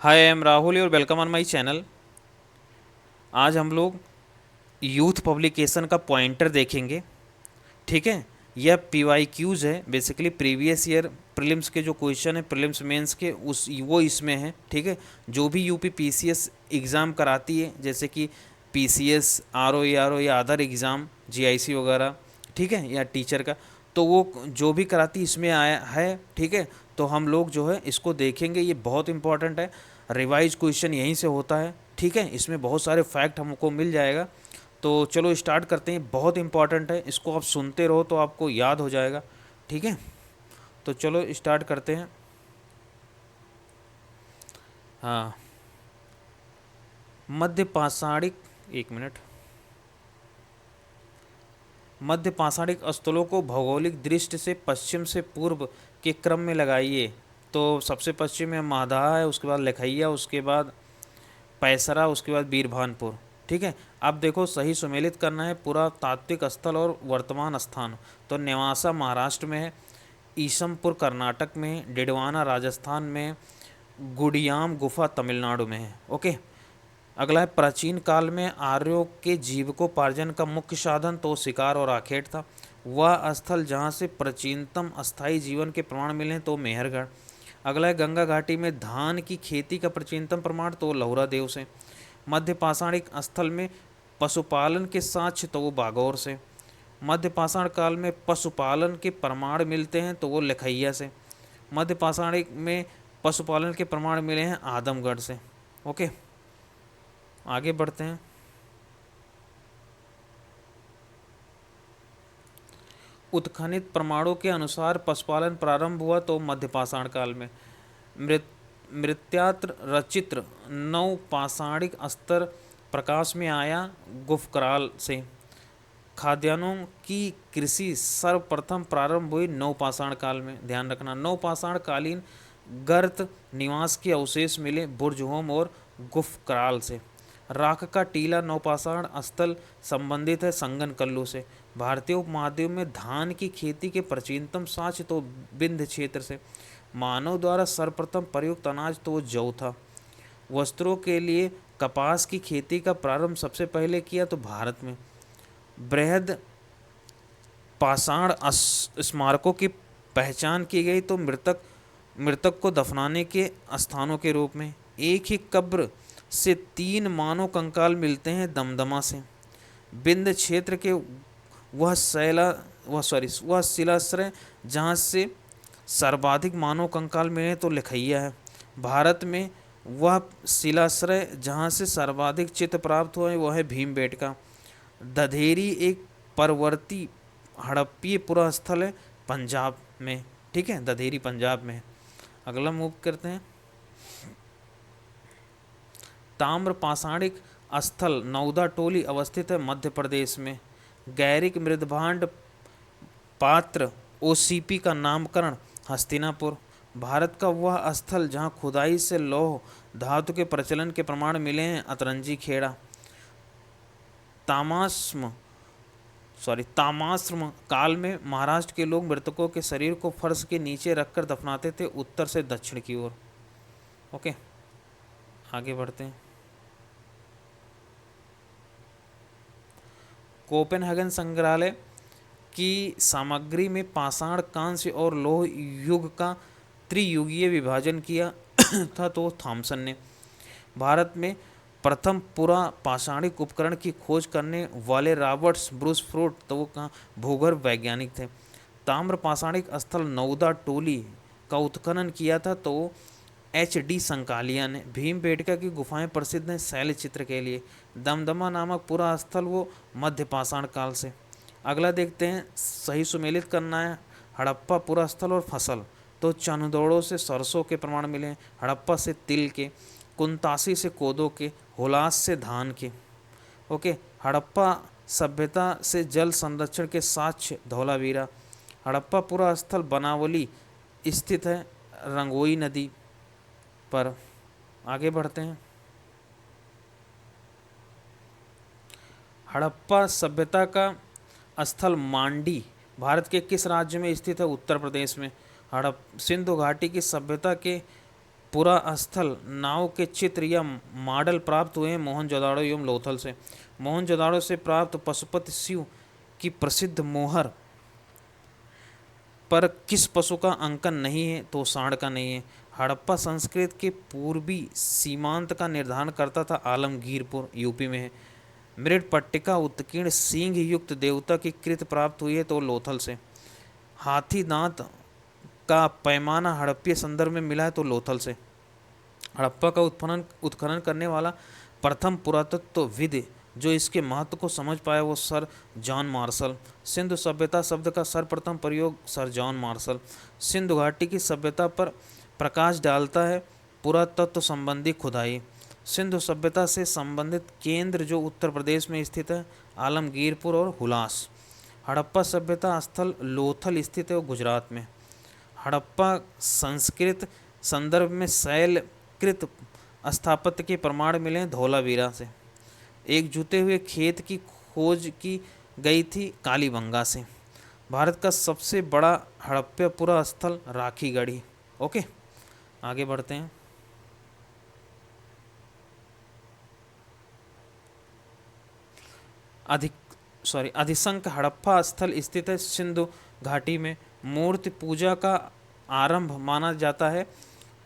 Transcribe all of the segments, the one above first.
Hi, I am Rahul और welcome on my channel. आज हम लोग यूथ पब्लिकेशन का पॉइंटर देखेंगे। ठीक है। यह पीवाईक्यूज़ है, बेसिकली प्रीवियस ईयर प्रीलिम्स के जो क्वेश्चन है, प्रीलिम्स मेंस के उस वो इसमें है। ठीक है। जो भी यूपी पीसीएस एग्ज़ाम कराती है, जैसे कि पीसीएस, आरओ या अदर एग्ज़ाम, जीआईसी वगैरह, ठीक है, या टीचर का, तो वो जो भी कराती इसमें आया है। ठीक है। तो हम लोग जो है इसको देखेंगे, ये बहुत इंपॉर्टेंट है। रिवाइज क्वेश्चन यहीं से होता है। ठीक है। इसमें बहुत सारे फैक्ट हमको मिल जाएगा। तो चलो स्टार्ट करते हैं। बहुत इंपॉर्टेंट है, इसको आप सुनते रहो तो आपको याद हो जाएगा। ठीक है। तो चलो स्टार्ट करते हैं। हाँ। मध्य पाषाणिक, एक मिनट। मध्य पाषाणिक स्थलों को भौगोलिक दृष्टि से पश्चिम से पूर्व के क्रम में लगाइए। तो सबसे पश्चिम में माधा है, उसके बाद लखैया, उसके बाद पैसरा, उसके बाद बीरभानपुर। ठीक है। अब देखो, सही सुमेलित करना है पूरा तात्विक स्थल और वर्तमान स्थान। तो नेवासा महाराष्ट्र में है, ईसमपुर कर्नाटक में है, डिडवाना राजस्थान में है, गुड़ियाम गुफा तमिलनाडु में है। ओके। अगला है, प्राचीन काल में आर्यों के जीविकोपार्जन का मुख्य साधन तो शिकार और आखेट था। वह स्थल जहाँ से प्राचीनतम अस्थायी जीवन के प्रमाण मिले तो मेहरगढ़। अगला है, गंगा घाटी में धान की खेती का प्राचीनतम प्रमाण तो लहुरा देव से। मध्य पाषाणिक स्थल में पशुपालन के साक्ष्य तो वो बागौर से। मध्य पाषाण काल में पशुपालन के प्रमाण मिलते हैं तो वो लखैया से। मध्य पाषाणिक में पशुपालन के प्रमाण मिले हैं आदमगढ़ से। ओके, आगे बढ़ते हैं। उत्खनित प्रमाणों के अनुसार पशुपालन प्रारंभ हुआ तो मध्य पाषाण काल में। मृत मृत्यात्र रचित्र नव पाषाणिक स्तर प्रकाश में आया गुफकराल से। खाद्यान्नों की कृषि सर्वप्रथम प्रारंभ हुई नवपाषाण काल में। ध्यान रखना, नवपाषाण कालीन गर्त निवास के अवशेष मिले बुर्जहोम और गुफकराल से। राख का टीला नवपाषाण स्थल संबंधित है संगन कल्लू से। भारतीय उपमहाद्वीप में धान की खेती के प्राचीनतम साक्ष्य तो विंध्य क्षेत्र से। मानव द्वारा सर्वप्रथम प्रयुक्त अनाज तो जौ था। वस्त्रों के लिए कपास की खेती का प्रारंभ सबसे पहले किया तो भारत में। बृहद पाषाण स्मारकों की पहचान की गई तो मृतक को दफनाने के स्थानों के रूप में। एक ही कब्र से 3 मानव कंकाल मिलते हैं दमदमा से। विंध्य क्षेत्र के वह शिलाश्रय जहाँ से सर्वाधिक मानव कंकाल मिले तो लखैया है। भारत में वह शिलाश्रय जहाँ से सर्वाधिक चित्र प्राप्त हुए वह है भीमबेटका। दधेरी एक परवर्ती हड़प्पीय पुरा स्थल है पंजाब में। ठीक है, दधेरी पंजाब में है। अगला मूव करते हैं। ताम्र पाषाणिक स्थल नौदा टोली अवस्थित है मध्य प्रदेश में। गैरिक मृदभांड पात्र ओसीपी का नामकरण हस्तिनापुर। भारत का वह स्थल जहाँ खुदाई से लौह धातु के प्रचलन के प्रमाण मिले हैं अतरंजी खेड़ा। तामाश्म तामाश्रम काल में महाराष्ट्र के लोग मृतकों के शरीर को फर्श के नीचे रखकर दफनाते थे उत्तर से दक्षिण की ओर। ओके, आगे बढ़ते हैं। कोपेनहेगन संग्रहालय की सामग्री में पाषाण, कांस्य और लोह युग का त्रियुगीय विभाजन किया था तो थॉमसन ने। भारत में प्रथम पुरा पाषाणिक उपकरण की खोज करने वाले रॉबर्ट्स ब्रूस फ्रूट तो वो कहाँ भूगर्भ वैज्ञानिक थे। ताम्र पाषाणिक स्थल नौदा टोली का उत्खनन किया था तो HD संकालिया ने। भीमबेटका की गुफाएं प्रसिद्ध हैं शैल चित्र के लिए। दमदमा नामक पूरा स्थल वो मध्य पाषाण काल से। अगला देखते हैं, सही सुमेलित करना है हड़प्पा पुरा स्थल और फसल। तो चंदोड़ों से सरसों के प्रमाण मिले, हड़प्पा से तिल के, कुंतासी से कोदो के, हुलास से धान के। ओके, हड़प्पा सभ्यता से जल संरक्षण के साक्ष्य धौलावीरा। हड़प्पा पूरा स्थल बनावली स्थित है रंगोई नदी पर। आगे बढ़ते हैं। हड़प्पा सभ्यता का स्थल मांडी भारत के किस राज्य में स्थित है उत्तर प्रदेश में। हड़प सिंधु घाटी की सभ्यता के पुरास्थल नाव के चित्र या मॉडल प्राप्त हुए हैं मोहनजोदाड़ो एवं लोथल से। मोहनजोदाड़ो से प्राप्त पशुपति शिव की प्रसिद्ध मोहर पर किस पशु का अंकन नहीं है? तो सांड का नहीं है। हड़प्पा संस्कृत के पूर्वी सीमांत का निर्धारण करता था आलमगीरपुर यूपी में है। मृद पट्टिका उत्कीर्ण सींग युक्त देवता की कृत प्राप्त हुई है तो लोथल से। हाथी दांत का पैमाना हड़प्पीय संदर्भ में मिला है तो लोथल से। हड़प्पा का उत्खनन करने वाला प्रथम पुरातत्वविद जो इसके महत्व को समझ पाया वो सर जॉन मार्शल। सिंधु सभ्यता शब्द का सर्वप्रथम प्रयोग सर जॉन मार्शल। सिंधु घाटी की सभ्यता पर प्रकाश डालता है पुरातत्व संबंधी खुदाई। सिंधु सभ्यता से संबंधित केंद्र जो उत्तर प्रदेश में स्थित है आलमगीरपुर और हुलास। हड़प्पा सभ्यता स्थल लोथल स्थित है गुजरात में। हड़प्पा संस्कृत संदर्भ में शैलकृत स्थापत्य के प्रमाण मिले हैं धौलावीरा से। एक जुते हुए खेत की खोज की गई थी कालीबंगा से। भारत का सबसे बड़ा हड़प्पा पुरा स्थल राखीगढ़ी। ओके, आगे बढ़ते हैं। अधिसंख्य हड़प्पा स्थल स्थित है सिंधु घाटी में। मूर्ति पूजा का आरंभ माना जाता है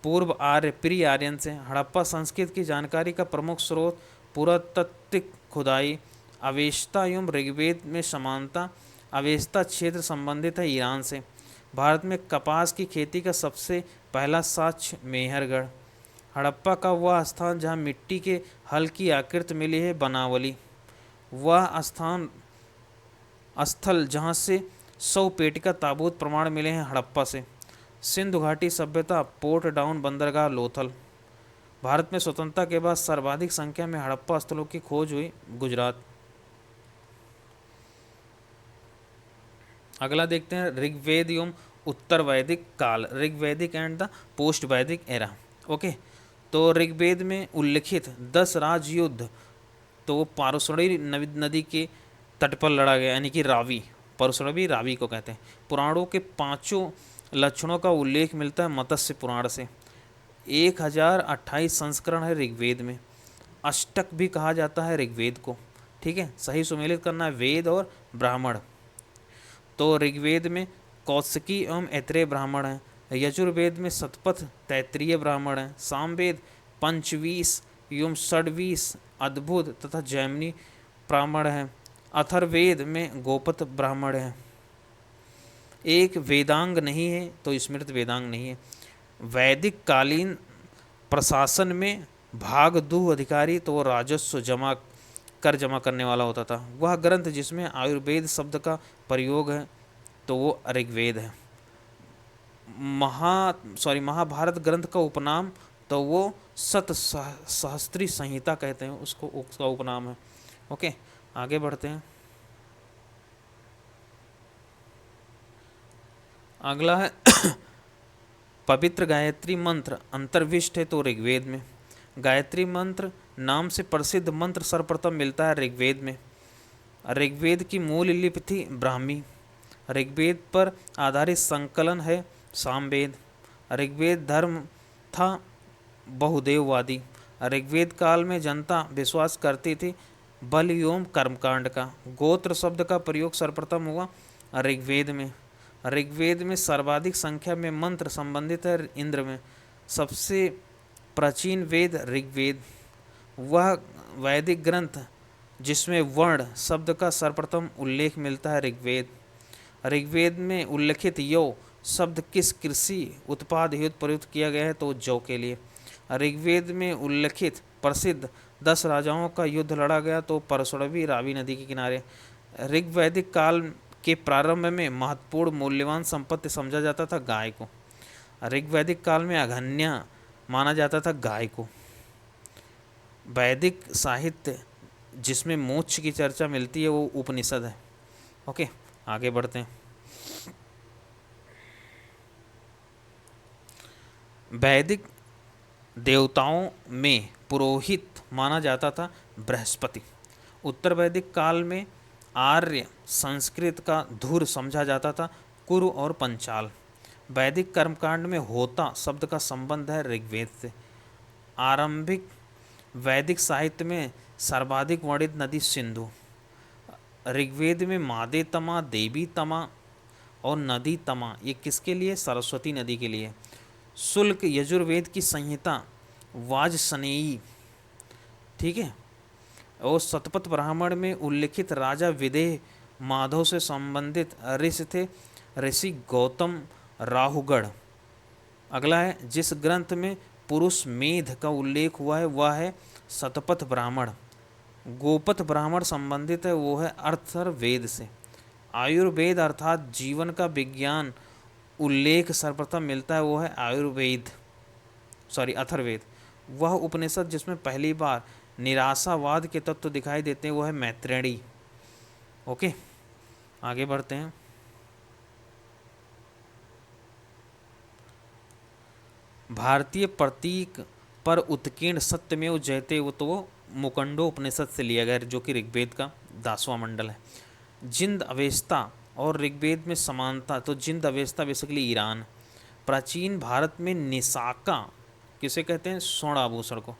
पूर्व आर्य प्री आर्यन से। हड़प्पा संस्कृत की जानकारी का प्रमुख स्रोत पुरातात्विक खुदाई। अवेस्ता एवं ऋग्वेद में समानता। अवेस्ता क्षेत्र संबंधित है ईरान से। भारत में कपास की खेती का सबसे पहला साक्ष्य मेहरगढ़। हड़प्पा का वह स्थान जहाँ मिट्टी के हल की आकृति मिली है बनावली। वह स्थल जहाँ से 100 पेटिका ताबूत प्रमाण मिले हैं हड़प्पा से। सिंधु घाटी सभ्यता पोर्ट डाउन बंदरगाह लोथल। भारत में स्वतंत्रता के बाद सर्वाधिक संख्या में हड़प्पा स्थलों की खोज हुई गुजरात। अगला देखते हैं ऋग्वेद एवं उत्तर वैदिक काल। ऋग्वैदिक एंड द पोस्ट वैदिक एरा। ओके, तो ऋग्वेद में उल्लिखित 10 राजयुद्ध तो पारुषणी नदी के तट पर लड़ा गया यानी कि रावी। पारुषणी रावी को कहते हैं। पुराणों के 5 लक्षणों का उल्लेख मिलता है मत्स्य पुराण से। 1028 संस्करण है ऋग्वेद में। अष्टक भी कहा जाता है ऋग्वेद को। ठीक है, सही सुमेलित करना है वेद और ब्राह्मण। तो ऋग्वेद में कौत्सिकी एवं ऐत्रेय ब्राह्मण हैं। यजुर्वेद में शतपथ तैत्रीय ब्राह्मण हैं। सामवेद पंचवीस एवं षड्वीस अद्भुत तथा जैमिनी ब्राह्मण हैं। अथर्ववेद में गोपत ब्राह्मण हैं। एक वेदांग नहीं है तो स्मृत वेदांग नहीं है। वैदिक कालीन प्रशासन में भागदूह अधिकारी तो राजस्व जमा करने वाला होता था। वह ग्रंथ जिसमें आयुर्वेद शब्द का प्रयोग है तो वो ऋग्वेद है। महाभारत ग्रंथ का उपनाम तो वो सहस्त्री संहिता कहते हैं उसको, उसका उपनाम है। ओके, आगे बढ़ते हैं। अगला है पवित्र गायत्री मंत्र अंतर्विष्ट है तो ऋग्वेद में। गायत्री मंत्र नाम से प्रसिद्ध मंत्र सर्वप्रथम मिलता है ऋग्वेद में। ऋग्वेद की मूल लिपि थी ब्राह्मी। ऋग्वेद पर आधारित संकलन है सामवेद। ऋग्वेद धर्म था बहुदेववादी। ऋग्वेद काल में जनता विश्वास करती थी बल एवं कर्मकांड का। गोत्र शब्द का प्रयोग सर्वप्रथम हुआ ऋग्वेद में। ऋग्वेद में सर्वाधिक संख्या में मंत्र संबंधित है इंद्र में। सबसे प्राचीन वेद ऋग्वेद। वह वैदिक ग्रंथ जिसमें वर्ण शब्द का सर्वप्रथम उल्लेख मिलता है ऋग्वेद। ऋग्वेद में उल्लिखित यो शब्द किस कृषि उत्पाद हेतु प्रयुक्त किया गया है तो जौ के लिए। ऋग्वेद में उल्लिखित प्रसिद्ध 10 राजाओं का युद्ध लड़ा गया तो परशुरावी रावी नदी के किनारे। ऋग्वैदिक काल के प्रारंभ में महत्वपूर्ण मूल्यवान संपत्ति समझा जाता था गाय को। ऋग्वैदिक काल में अघन्य माना जाता था गाय को। वैदिक साहित्य जिसमें मोक्ष की चर्चा मिलती है वो उपनिषद है। ओके, आगे बढ़ते हैं। वैदिक देवताओं में पुरोहित माना जाता था बृहस्पति। उत्तर वैदिक काल में आर्य संस्कृत का धुर समझा जाता था कुरु और पंचाल। वैदिक कर्मकांड में होता शब्द का संबंध है ऋग्वेद से। आरंभिक वैदिक साहित्य में सर्वाधिक वर्णित नदी सिंधु। ऋग्वेद में मादे तमा, देवी तमा और नदी तमा, ये किसके लिए? सरस्वती नदी के लिए। शुल्क यजुर्वेद की संहिता वाजसनेयी, ठीक है। और शतपथ ब्राह्मण में उल्लिखित राजा विदेह माधव से संबंधित ऋषि थे ऋषि गौतम राहुगढ़। अगला है, जिस ग्रंथ में पुरुष मेध का उल्लेख हुआ है वह है शतपथ ब्राह्मण। गोपथ ब्राह्मण संबंधित है, वो है अथर्ववेद से। आयुर्वेद अर्थात जीवन का विज्ञान उल्लेख सर्वप्रथम मिलता है, वो है अथर्ववेद। वह उपनिषद जिसमें पहली बार निराशावाद के तत्व दिखाई देते हैं वो है मैत्रेयी। ओके, आगे बढ़ते हैं। भारतीय प्रतीक पर उत्कीर्ण सत्यमेव जयते, वो तो मुकंडो उपनिषद से लिया गया है, जो कि ऋग्वेद का 10वां मंडल है। जिंद अवेस्ता और ऋग्वेद में समानता, तो जिंद अवेस्ता बेसिकली ईरान। प्राचीन भारत में निसाका किसे कहते हैं? स्वर्ण आभूषण को।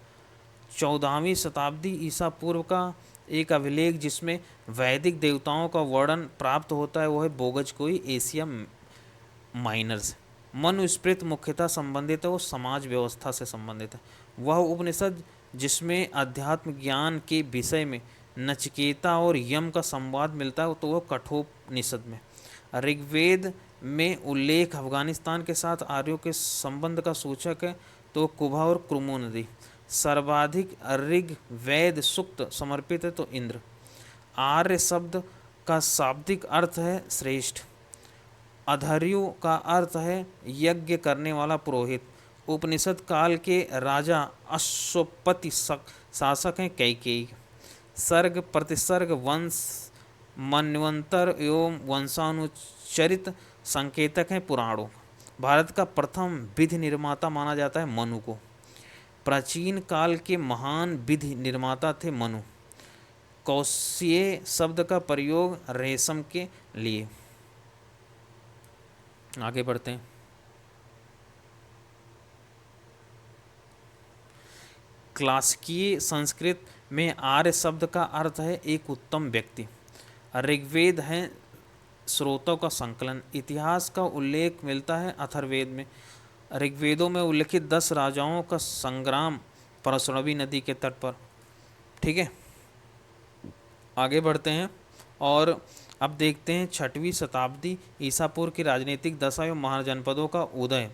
14वीं शताब्दी ईसा पूर्व का एक अभिलेख जिसमें वैदिक देवताओं का वर्णन प्राप्त होता है वो है बोगजकोई एशिया माइनर से। मनुस्मृति मुख्यतः संबंधित है, वो समाज व्यवस्था से संबंधित है। वह उपनिषद जिसमें अध्यात्म ज्ञान के विषय में नचिकेता और यम का संवाद मिलता है तो वह कठोपनिषद में। ऋग्वेद में उल्लेख अफगानिस्तान के साथ आर्यों के संबंध का सूचक है तो कुभा और क्रुमो नदी। सर्वाधिक ऋग्वेद सूक्त समर्पित है तो इंद्र। आर्य शब्द का शाब्दिक अर्थ है श्रेष्ठ। अधर्यु का अर्थ है यज्ञ करने वाला पुरोहित। उपनिषद काल के राजा अश्वपति शासक हैं कैकेयी। सर्ग प्रतिसर्ग वंश मन्वंतर एवं वंशानुचरित संकेतक हैं पुराणों। भारत का प्रथम विधि निर्माता माना जाता है मनु को। प्राचीन काल के महान विधि निर्माता थे मनु। कौशेय शब्द का प्रयोग रेशम के लिए। आगे बढ़ते हैं। क्लासिकीय संस्कृत में आर्य शब्द का अर्थ है एक उत्तम व्यक्ति। ऋग्वेद है स्रोतों का संकलन। इतिहास का उल्लेख मिलता है अथर्ववेद में। ऋग्वेदों में उल्लिखित 10 राजाओं का संग्राम परशुरवी नदी के तट पर। ठीक है, आगे बढ़ते हैं और अब देखते हैं 6वीं शताब्दी ईसा पूर्व की राजनीतिक दशा एवं महाजनपदों का उदय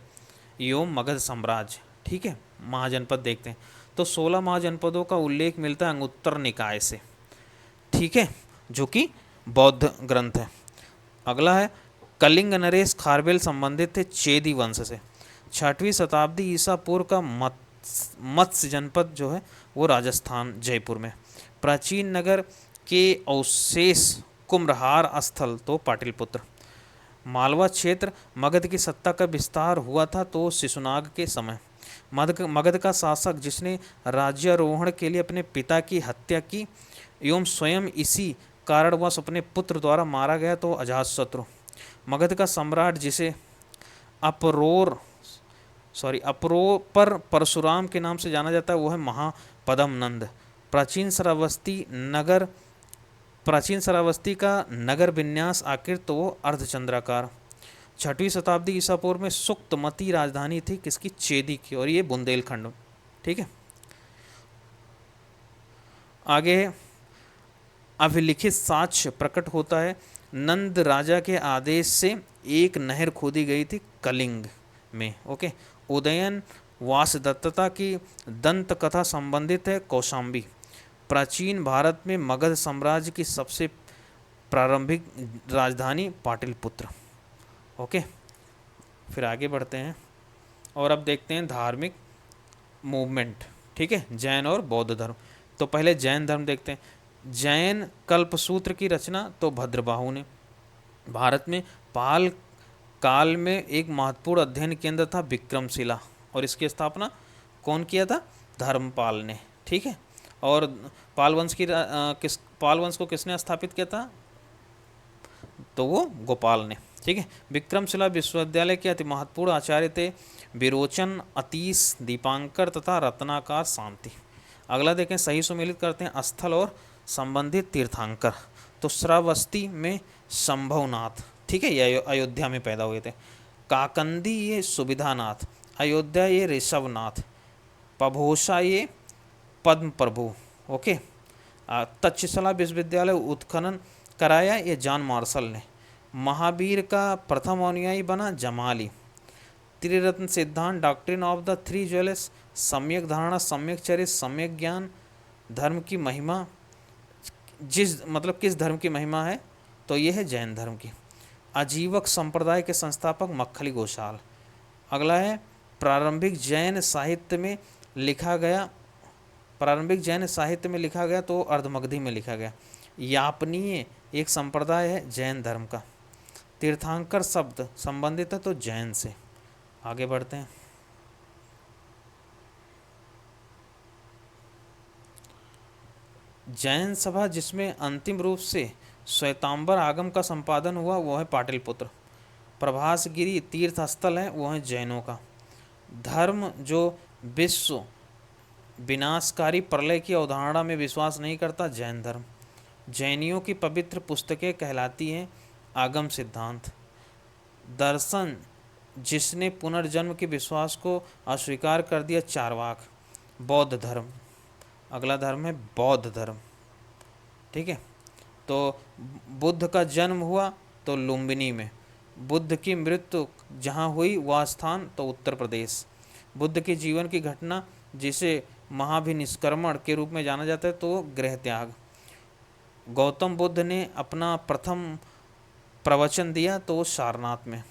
एवं मगध साम्राज्य। ठीक है, महाजनपद देखते हैं तो 16 महाजनपदों का उल्लेख मिलता है अंगुत्तर निकाय से। ठीक है, जो कि बौद्ध ग्रंथ है। अगला है कलिंग नरेश खारवेल संबंधित थे चेदी वंश से। 6वीं शताब्दी ईसा पूर्व का मत्स्य जनपद जो है वो राजस्थान जयपुर में। प्राचीन नगर के अवशेष कुम्भहार स्थल तो पाटलिपुत्र। मालवा क्षेत्र मगध की सत्ता का विस्तार हुआ था तो शिशुनाग के समय। मगध का शासक जिसने राज्यारोहण के लिए अपने पिता की हत्या की एवं स्वयं इसी कारणवश अपने पुत्र द्वारा मारा गया तो अजातशत्रु। मगध का सम्राट जिसे अपर परशुराम के नाम से जाना जाता है वो है महापद्म नंद। प्राचीन शरावस्ती का नगर विन्यास आकृति तो वो अर्धचंद्राकार। 6वीं शताब्दी ईसा पूर्व में सुक्तमती राजधानी थी किसकी? चेदी की, और ये बुंदेलखंड। ठीक है, आगे अभिलिखित साक्ष्य प्रकट होता है नंद राजा के आदेश से एक नहर खोदी गई थी कलिंग में। ओके, उदयन वासदत्तता की दंत कथा संबंधित है कौशाम्बी। प्राचीन भारत में मगध साम्राज्य की सबसे प्रारंभिक राजधानी पाटलिपुत्र। ओके, फिर आगे बढ़ते हैं और अब देखते हैं धार्मिक मूवमेंट। ठीक है, जैन और बौद्ध धर्म। तो पहले जैन धर्म देखते हैं। जैन कल्पसूत्र की रचना तो भद्रबाहु ने। भारत में पाल काल में एक महत्वपूर्ण अध्ययन केंद्र था विक्रमशिला, और इसकी स्थापना कौन किया था? धर्मपाल ने। ठीक है, और पाल वंश को किसने स्थापित किया था? तो वो गोपाल ने। ठीक है। विक्रमशिला विश्वविद्यालय के अति महत्वपूर्ण आचार्य थे विरोचन, अतीश, दीपांकर तथा रत्नाकर शांति। अगला देखें, सही सुमेलित करते हैं स्थल और संबंधित तीर्थंकर। तो श्रावस्ती में शंभवनाथ, ठीक है, ये अयोध्या में पैदा हुए थे। काकंदी ये सुविधानाथ, अयोध्या ये ऋषभनाथ, पभोसा ये पद्म प्रभु। ओके। तक्षशिला विश्वविद्यालय उत्खनन कराया ये जॉन मार्शल ने। महावीर का प्रथम अनुयायी बना जमाली। त्रिरत्न सिद्धांत, doctrine of the three jewels, सम्यक धारणा, सम्यक चरित्र, सम्यक ज्ञान, धर्म की महिमा, किस धर्म की महिमा है, तो ये है जैन धर्म की। आजीवक संप्रदाय के संस्थापक मक्खली गोशाल। अगला है प्रारंभिक जैन साहित्य में लिखा गया, तो अर्धमगधी में लिखा गया। यापनीय एक संप्रदाय है जैन धर्म का। तीर्थंकर शब्द संबंधित है तो जैन से। आगे बढ़ते हैं। जैन सभा जिसमें अंतिम रूप से श्वेतांबर आगम का संपादन हुआ वो है पाटलिपुत्र। प्रभासगिरी तीर्थ स्थल है वो है जैनों का। धर्म जो विश्व विनाशकारी प्रलय की अवधारणा में विश्वास नहीं करता, जैन धर्म। जैनियों की पवित्र पुस्तकें कहलाती हैं आगम सिद्धांत। दर्शन जिसने पुनर्जन्म के विश्वास को अस्वीकार कर दिया, चारवाक। बौद्ध धर्म, अगला धर्म है बौद्ध धर्म, ठीक है। तो बुद्ध का जन्म हुआ तो लुम्बिनी में, बुद्ध की मृत्यु जहाँ हुई वह स्थान तो उत्तर प्रदेश। बुद्ध के जीवन की घटना जिसे महाभिनिष्क्रमण के रूप में जाना जाता है तो गृह त्याग। गौतम बुद्ध ने अपना प्रथम प्रवचन दिया तो सारनाथ में।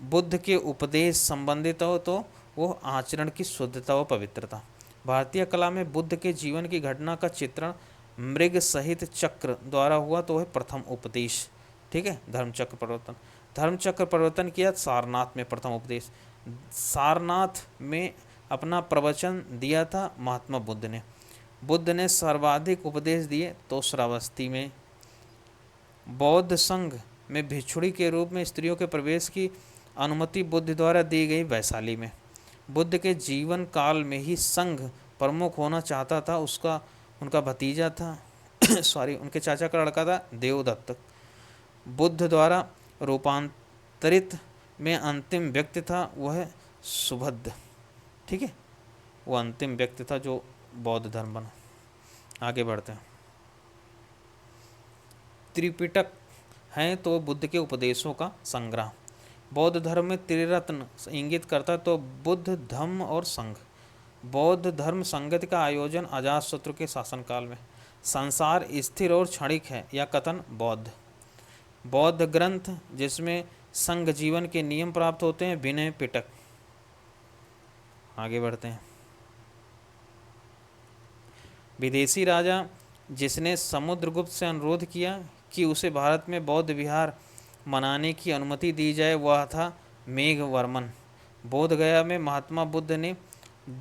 बुद्ध के उपदेश संबंधित हो तो वो आचरण की शुद्धता व पवित्रता। भारतीय कला में बुद्ध के जीवन की घटना का चित्रण मृग सहित चक्र द्वारा हुआ तो है प्रथम उपदेश, ठीक है। धर्मचक्र परिवर्तन किया सारनाथ में प्रथम उपदेश। सारनाथ में अपना प्रवचन दिया था महात्मा बुद्ध ने। बुद्ध ने सर्वाधिक उपदेश दिए तो श्रावस्ती में। बौद्ध संघ में भिक्षुणी के रूप में स्त्रियों के प्रवेश की अनुमति बुद्ध द्वारा दी गई वैशाली में। बुद्ध के जीवन काल में ही संघ प्रमुख होना चाहता था, उनका भतीजा था उनके चाचा का लड़का था देवदत्त। बुद्ध द्वारा रूपांतरित में अंतिम व्यक्ति था वह सुबुद्ध, ठीक है, वो अंतिम व्यक्ति था जो बौद्ध धर्म बना। आगे बढ़ते हैं। त्रिपिटक हैं तो बुद्ध के उपदेशों का संग्रह। बौद्ध धर्म में त्रिरत्न इंगित करता तो बुद्ध, धम्म और संघ। बौद्ध धर्म संगति का आयोजन अजातशत्रु के शासनकाल में। संसार स्थिर और क्षणिक है, यह कथन बौद्ध। बौद्ध ग्रंथ जिसमें संघ जीवन के नियम प्राप्त होते हैं, विनय पिटक। आगे बढ़ते हैं। विदेशी राजा जिसने समुद्रगुप्त से अनुरोध किया कि उसे भारत में बौद्ध विहार मनाने की अनुमति दी जाए, वह था मेघवर्मन। बोधगया में महात्मा बुद्ध ने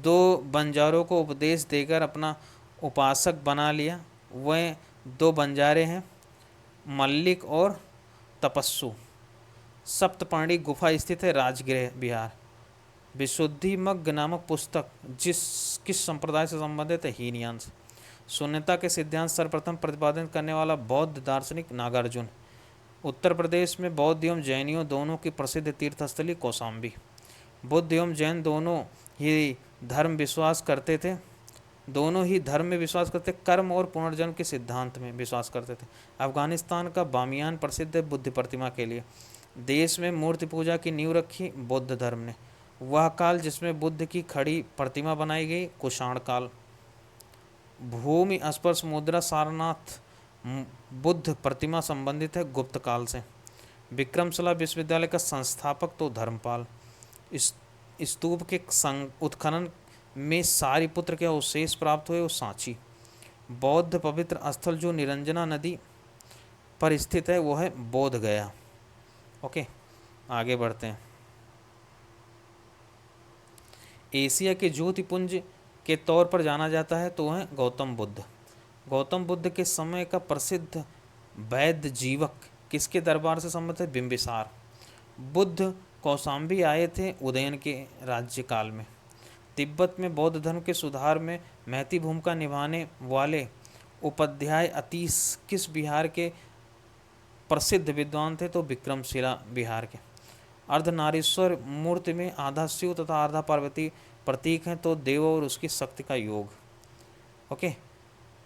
2 बंजारों को उपदेश देकर अपना उपासक बना लिया। वह 2 बंजारे हैं मल्लिक और तपस्सु। सप्तपर्णी गुफा स्थित है राजगृह बिहार। विशुद्धिमग्ग नामक पुस्तक किस संप्रदाय से संबंधित है, हीनयान से। शून्यता के सिद्धांत सर्वप्रथम प्रतिपादन करने वाला बौद्ध दार्शनिक नागार्जुन। उत्तर प्रदेश में बौद्ध एवं जैनियों दोनों की प्रसिद्ध तीर्थस्थली कौशाम्बी। बुद्ध एवं जैन दोनों ही धर्म में विश्वास करते थे, कर्म और पुनर्जन्म के सिद्धांत में विश्वास करते थे। अफगानिस्तान का बामियान प्रसिद्ध है बुद्ध प्रतिमा के लिए। देश में मूर्ति पूजा की नींव रखी बौद्ध धर्म ने। वह काल जिसमें बुद्ध की खड़ी प्रतिमा बनाई गई, कुषाण काल। भूमि स्पर्श मुद्रा सारनाथ बुद्ध प्रतिमा संबंधित है गुप्त काल से। विक्रमशिला विश्वविद्यालय का संस्थापक तो धर्मपाल। स्तूप के उत्खनन में सारिपुत्र के अवशेष प्राप्त हुए वो सांची। बौद्ध पवित्र स्थल जो निरंजना नदी पर स्थित है वो है बोध गया। ओके, आगे बढ़ते हैं। एशिया के ज्योतिपुंज के तौर पर जाना जाता है तो है गौतम बुद्ध। गौतम बुद्ध के समय का प्रसिद्ध वैद्य जीवक किसके दरबार से संबंधित है? बिंबिसार। बुद्ध कौशाम्बी आए थे उदयन के राज्यकाल में। तिब्बत में बौद्ध धर्म के सुधार में महती भूमिका निभाने वाले उपाध्याय अतीश किस बिहार के प्रसिद्ध विद्वान थे? तो विक्रमशिला बिहार के। अर्धनारीश्वर मूर्ति में आधा शिव तथा आधा पार्वती प्रतीक हैं, तो देव और उसकी शक्ति का योग। ओके।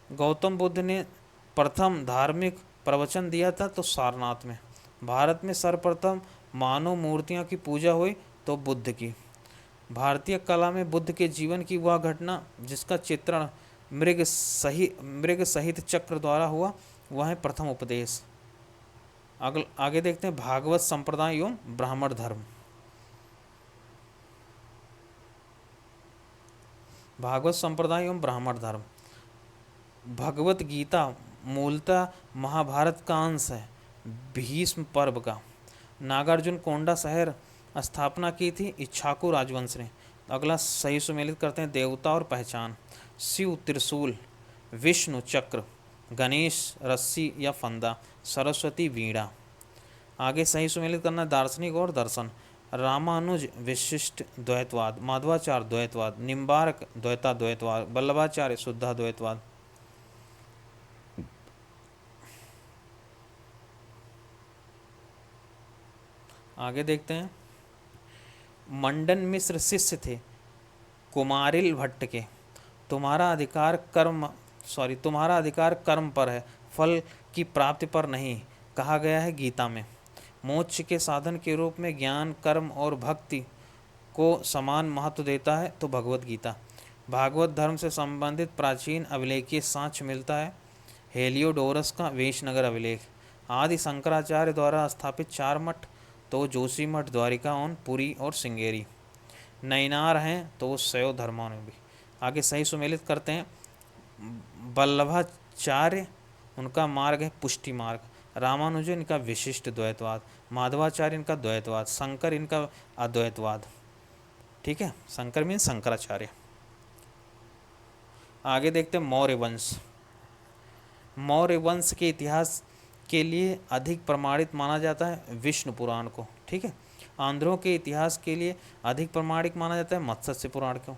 गौतम बुद्ध ने प्रथम धार्मिक प्रवचन दिया था तो सारनाथ में। भारत में सर्वप्रथम मानव मूर्तियों की पूजा हुई तो बुद्ध की। भारतीय कला में बुद्ध के जीवन की वह घटना जिसका चित्रण मृग सहित चक्र द्वारा हुआ, वह है प्रथम उपदेश। आगे देखते हैं भागवत संप्रदाय एवं ब्राह्मण धर्म। भागवत संप्रदाय एवं ब्राह्मण धर्म। भगवत गीता मूलतः महाभारत का अंश है, भीष्म पर्व का। नागार्जुन कोंडा शहर स्थापना की थी इक्ष्वाकु राजवंश ने। अगला सही सुमेलित करते हैं देवता और पहचान। शिव त्रिशूल, विष्णु चक्र, गणेश रस्सी या फंदा, सरस्वती वीणा। आगे सही सुमेलित करना दार्शनिक और दर्शन। रामानुज विशिष्ट द्वैतवाद, माधवाचार्य द्वैतवाद, निम्बार्क द्वैताद्वैतवाद, वल्लभाचार्य शुद्धाद्वैतवाद। आगे देखते हैं मंडन मिश्र शिष्य थे कुमारिल भट्ट के। तुम्हारा अधिकार कर्म पर है, फल की प्राप्ति पर नहीं, कहा गया है गीता में। मोक्ष के साधन के रूप में ज्ञान, कर्म और भक्ति को समान महत्व देता है तो भगवत गीता। भागवत धर्म से संबंधित प्राचीन अभिलेखीय साक्ष्य मिलता है हेलियोडोरस का वेशनगर अभिलेख। आदि शंकराचार्य द्वारा स्थापित 4 मठ तो जोशी मठ, द्वारिका और पुरी और सिंगेरी। नैनार हैं तो शैव धर्मों में भी। आगे सही सुमेलित करते हैं वल्लभाचार्य उनका मार्ग है पुष्टि मार्ग। रामानुजन इनका विशिष्ट द्वैतवाद, माधवाचार्य इनका द्वैतवाद, शंकर इनका अद्वैतवाद। ठीक है, शंकर मीन शंकराचार्य। आगे देखते हैं मौर्य वंश। मौर्य वंश के इतिहास के लिए अधिक प्रमाणित माना जाता है विष्णु पुराण को। ठीक है। आंध्रों के इतिहास के लिए अधिक प्रमाणिक माना जाता है मत्स्य पुराण को।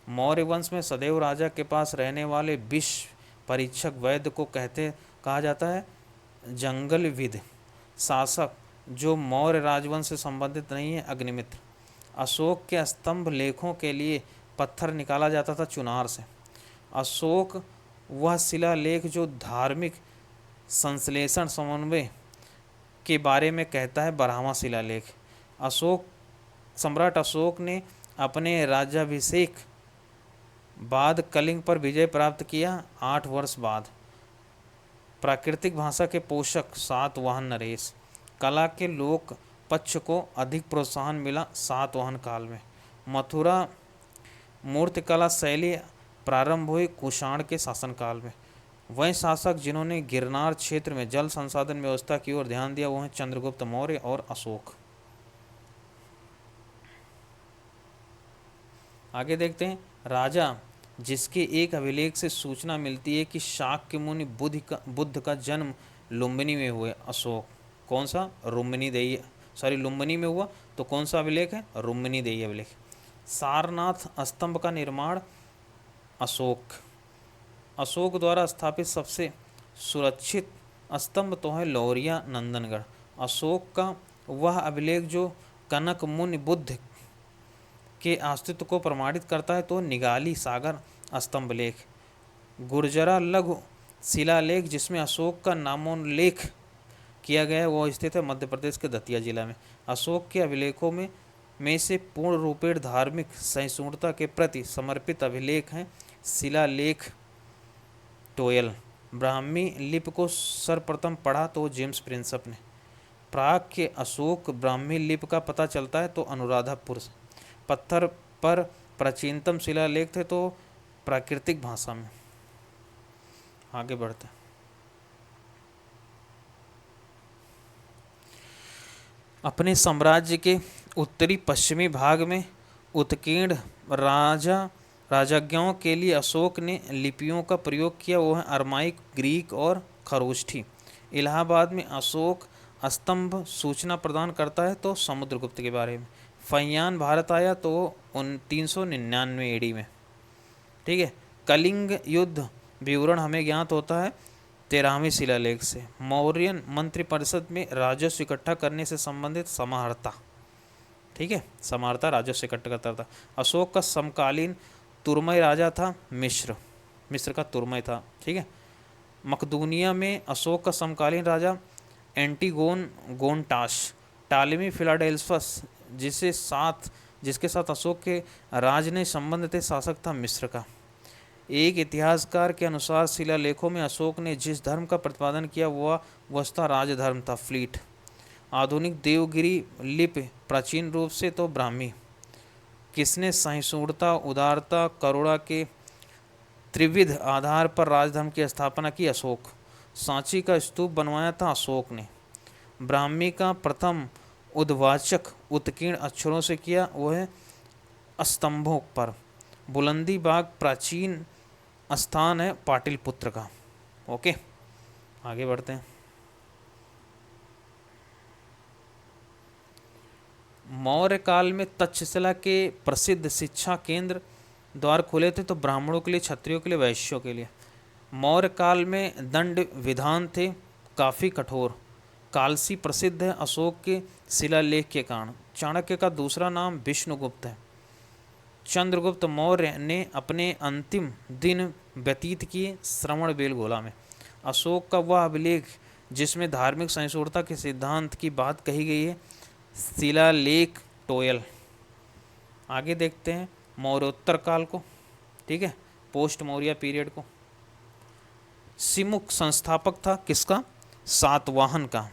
मौर्य वंश में सदैव राजा के पास रहने वाले विष परीक्षक वैद्य को कहा जाता है जंगलविद। शासक जो मौर्य राजवंश से संबंधित नहीं है अग्निमित्र। अशोक के स्तंभ लेखों के लिए पत्थर निकाला जाता था चुनार से। अशोक वह शिलालेख जो धार्मिक संश्लेषण समन्वय के बारे में कहता है बरहमा शिलालेख। सम्राट अशोक ने अपने राज्याभिषेक बाद कलिंग पर विजय प्राप्त किया 8 वर्ष बाद। प्राकृतिक भाषा के पोषक सातवाहन नरेश। कला के लोक पक्ष को अधिक प्रोत्साहन मिला सातवाहन काल में। मथुरा मूर्तिकला शैली प्रारंभ हुई कुषाण के शासनकाल में। वह शासक जिन्होंने गिरनार क्षेत्र में जल संसाधन व्यवस्था की ओर ध्यान दिया वो हैं चंद्रगुप्त मौर्य और अशोक। आगे देखते हैं राजा जिसके एक अभिलेख से सूचना मिलती है कि शाक्य मुनि बुद्ध का जन्म लुम्बिनी में हुए अशोक। कौन सा? लुम्बिनी में हुआ तो कौन सा अभिलेख है? रुम्मिनी देई अभिलेख। सारनाथ स्तंभ का निर्माण अशोक द्वारा स्थापित सबसे सुरक्षित स्तंभ तो है लौरिया नंदनगढ़। अशोक का वह अभिलेख जो कनक मुनि बुद्ध के अस्तित्व को प्रमाणित करता है तो निगाली सागर स्तंभ लेख। गुर्जरा लघु शिलालेख जिसमें अशोक का नामोल्लेख किया गया है वो स्थित है मध्य प्रदेश के दतिया जिला में। अशोक के अभिलेखों में से पूर्ण रूपेण धार्मिक सहिष्णुता के प्रति समर्पित अभिलेख हैं शिलालेख टोयल। ब्राह्मी लिपि को सर्वप्रथम पढ़ा तो जेम्स प्रिंसप ने। प्राग के अशोक ब्राह्मी लिपि का पता चलता है तो अनुराधापुर से। पत्थर पर प्राचीनतम शिलालेख थे तो प्राकृतिक भाषा में। आगे बढ़ते हैं। अपने साम्राज्य के उत्तरी पश्चिमी भाग में उत्कीर्ण राजज्ञों के लिए अशोक ने लिपियों का प्रयोग किया वो है अरमाइक, ग्रीक और खरोष्ठी। इलाहाबाद में अशोक स्तंभ सूचना प्रदान करता है तो समुद्रगुप्त के बारे में। फहियान भारत आया तो 399 एडी में। ठीक है। कलिंग युद्ध विवरण हमें ज्ञात होता है 13वें शिलालेख से। मौर्यन मंत्रिपरिषद में राजस्व इकट्ठा करने से संबंधित समाहर्ता, ठीक है, समाहर्ता राजस्व इकट्ठा करता था। अशोक का समकालीन तुर्मय राजा था मिस्र का तुर्मय था। ठीक है। मकदूनिया में अशोक का समकालीन राजा एंटीगोन गोनटाश। टालेमी फिलाडेल्फस जिसके साथ अशोक के राज ने संबंध थे शासक था मिस्र का। एक इतिहासकार के अनुसार शिलालेखों में अशोक ने जिस धर्म का प्रतिपादन किया वह वस्तुतः राजधर्म था, फ्लीट। आधुनिक देवगिरी लिपि प्राचीन रूप से तो ब्राह्मी। किसने सहिष्णुता, उदारता, करुणा के त्रिविध आधार पर राजधर्म की स्थापना की? अशोक। सांची का स्तूप बनवाया था अशोक ने। ब्राह्मी का प्रथम उद्वाचक उत्कीर्ण अक्षरों से किया, वो है स्तंभों पर। बुलंदी बाग प्राचीन स्थान है पाटिलपुत्र का। ओके, आगे बढ़ते हैं। मौर्य काल में तक्षशिला के प्रसिद्ध शिक्षा केंद्र द्वार खुले थे तो ब्राह्मणों के लिए, क्षत्रियों के लिए, वैश्यों के लिए। मौर्य काल में दंड विधान थे काफ़ी कठोर। कालसी प्रसिद्ध है अशोक के शिलालेख के कारण। चाणक्य का दूसरा नाम विष्णुगुप्त है। चंद्रगुप्त मौर्य ने अपने अंतिम दिन व्यतीत किए श्रवणबेलगोला में। अशोक का वह अभिलेख जिसमें धार्मिक सहिष्णुता के सिद्धांत की बात कही गई है, शिलालेख टोयल। आगे देखते हैं मौर्योत्तर काल को, ठीक है, पोस्ट मौर्य पीरियड को। सिमुक संस्थापक था किसका? सातवाहन का।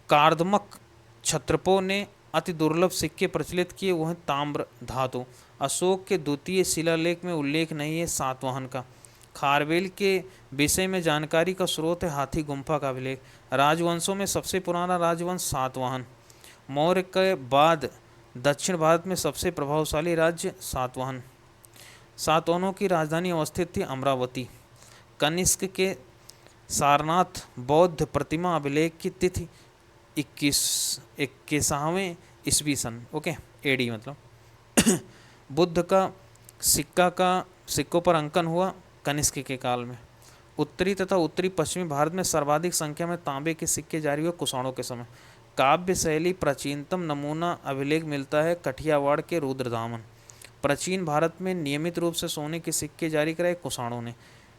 कार्दमक क्षत्रपों ने अति दुर्लभ सिक्के प्रचलित किए, वह ताम्र धातु। अशोक के द्वितीय शिलालेख में उल्लेख नहीं है सातवाहन का। खारवेल के विषय में जानकारी का स्रोत है हाथी गुम्फा का अभिलेख। राजवंशों में सबसे पुराना राजवंश सातवाहन। मौर्य के बाद दक्षिण भारत में सबसे प्रभावशाली राज्य सातवाहन। सातवाहनों की राजधानी अवस्थित थी अमरावती। कनिष्क के सारनाथ बौद्ध प्रतिमा अभिलेख की तिथि 21वें ईस्वी सन, ओके, एडी मतलब। बुद्ध का सिक्कों पर अंकन हुआ कनिष्क के काल में। उत्तरी तथा उत्तरी पश्चिमी भारत में सर्वाधिक संख्या में तांबे के सिक्के जारी हुए कुषाणों के समय। काव्य शैली प्राचीनतम नमूना अभिलेख मिलता है कठियावाड़ के रुद्रदामन। प्राचीन भारत में नियमित रूप से सोने के सिक्के जारी कराए कुषाणों ने।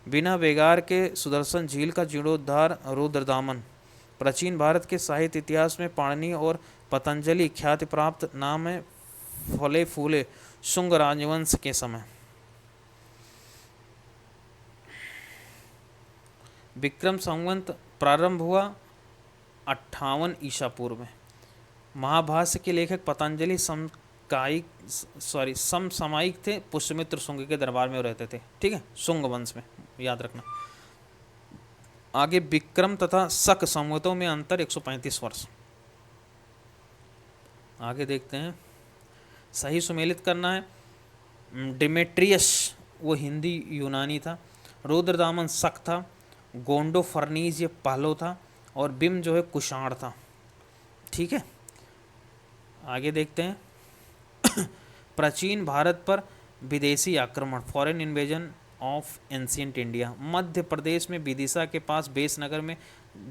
बिना बेगार के सुदर्शन झील का जीर्णोद्धार रुद्रदामन। प्राचीन भारत के साहित्य इतिहास में पाणिनि और पतंजलि ख्याति प्राप्त नाम है फले फूले शुंग राजवंश के समय। विक्रम संवत प्रारंभ हुआ 58 ईसा पूर्व में। महाभाष्य के लेखक पतंजलि समसामयिक थे पुष्यमित्र शुंग के दरबार में रहते थे, ठीक है, शुंग वंश में, याद रखना। आगे विक्रम तथा शक संवतों में अंतर 135 वर्ष। आगे देखते हैं, सही सुमेलित करना है। डिमेट्रियस वो हिंदी यूनानी था। रुद्रदामन शक था। गोंडो फर्नीज ये पहलो था। और बिम जो है कुषाण था, ठीक है। आगे देखते हैं प्राचीन भारत पर विदेशी आक्रमण, foreign invasion of ancient India. Madhya Pradesh में विदिशा के पास बेसनगर में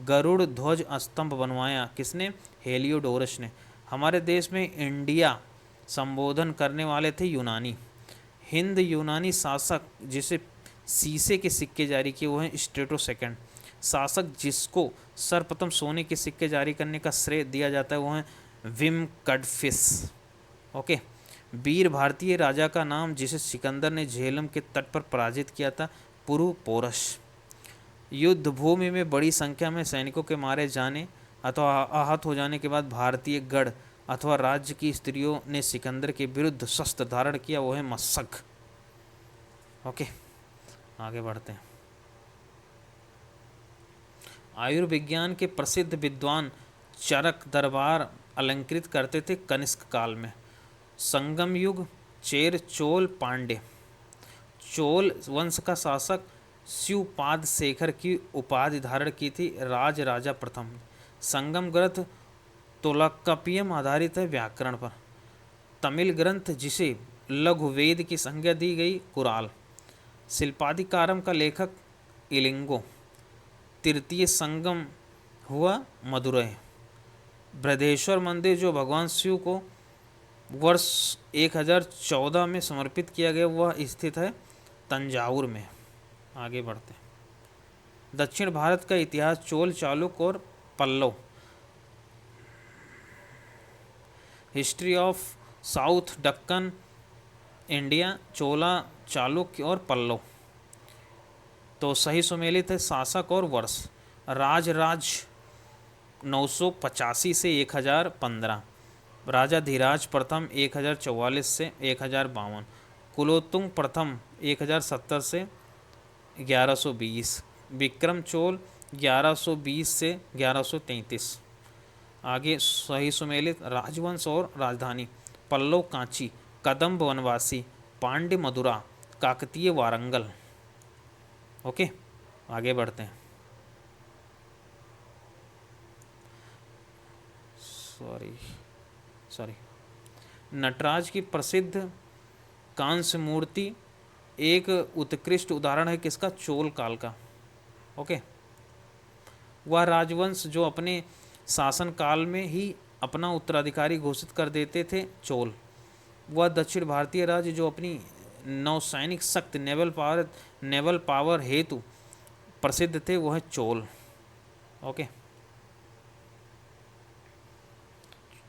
गरुड़ ध्वज स्तंभ बनवाया किसने? हेलियोडोरस ने। हमारे देश में इंडिया संबोधन करने वाले थे यूनानी। हिंद यूनानी शासक जिसे शीशे के सिक्के जारी किए वो हैं स्ट्रेटो सेकंड। शासक जिसको सर्वप्रथम सोने के सिक्के जारी करने का श्रेय दिया जाता है वो हैं विम कडफिस। ओके। वीर भारतीय राजा का नाम जिसे सिकंदर ने झेलम के तट पर पराजित किया था पुरु पोरस। युद्ध भूमि में बड़ी संख्या में सैनिकों के मारे जाने अथवा आहत हो जाने के बाद भारतीय गढ़ अथवा राज्य की स्त्रियों ने सिकंदर के विरुद्ध शस्त्र धारण किया, वो है मशक। ओके, आगे बढ़ते हैं। आयुर्विज्ञान के प्रसिद्ध विद्वान चरक दरबार अलंकृत करते थे कनिष्क काल में। संगम युग चेर चोल पांड्य। चोल वंश का शासक शिवपाद शेखर की उपाधि धारण की थी राज राजा प्रथम। संगम ग्रंथ तोलकाप्पियम आधारित है व्याकरण पर। तमिल ग्रंथ जिसे लघु वेद की संज्ञा दी गई कुराल। शिल्पाधिकारम का लेखक इलिंगो। तृतीय संगम हुआ मदुरै। बृहदेश्वर मंदिर जो भगवान शिव को वर्ष 1014 में समर्पित किया गया वह स्थित है तंजावुर में। आगे बढ़ते हैं। दक्षिण भारत का इतिहास चोल, चालुक और Pallava. History of south Deccan India, Chola, Chalukya और पल्लव। तो सही सुमेलित है शासक और वर्ष। राज 985 से 1015, राजा धीराज प्रथम 1044 से 1052, कुलोत्तुंग प्रथम 1070 से 1120, विक्रम चोल 1120 से 1133। आगे सही सुमेलित राजवंश और राजधानी। पल्लव कांची, कदम्ब वनवासी, पांड्य मदुरा, काकतीय वारंगल। ओके, आगे बढ़ते हैं। सॉरी नटराज की प्रसिद्ध कांस्य मूर्ति एक उत्कृष्ट उदाहरण है किसका? चोल काल का। ओके, वह राजवंश जो अपने शासन काल में ही अपना उत्तराधिकारी घोषित कर देते थे, चोल। वह दक्षिण भारतीय राज्य जो अपनी नौसैनिक शक्ति नेवल पावर हेतु प्रसिद्ध थे, वह चोल। ओके,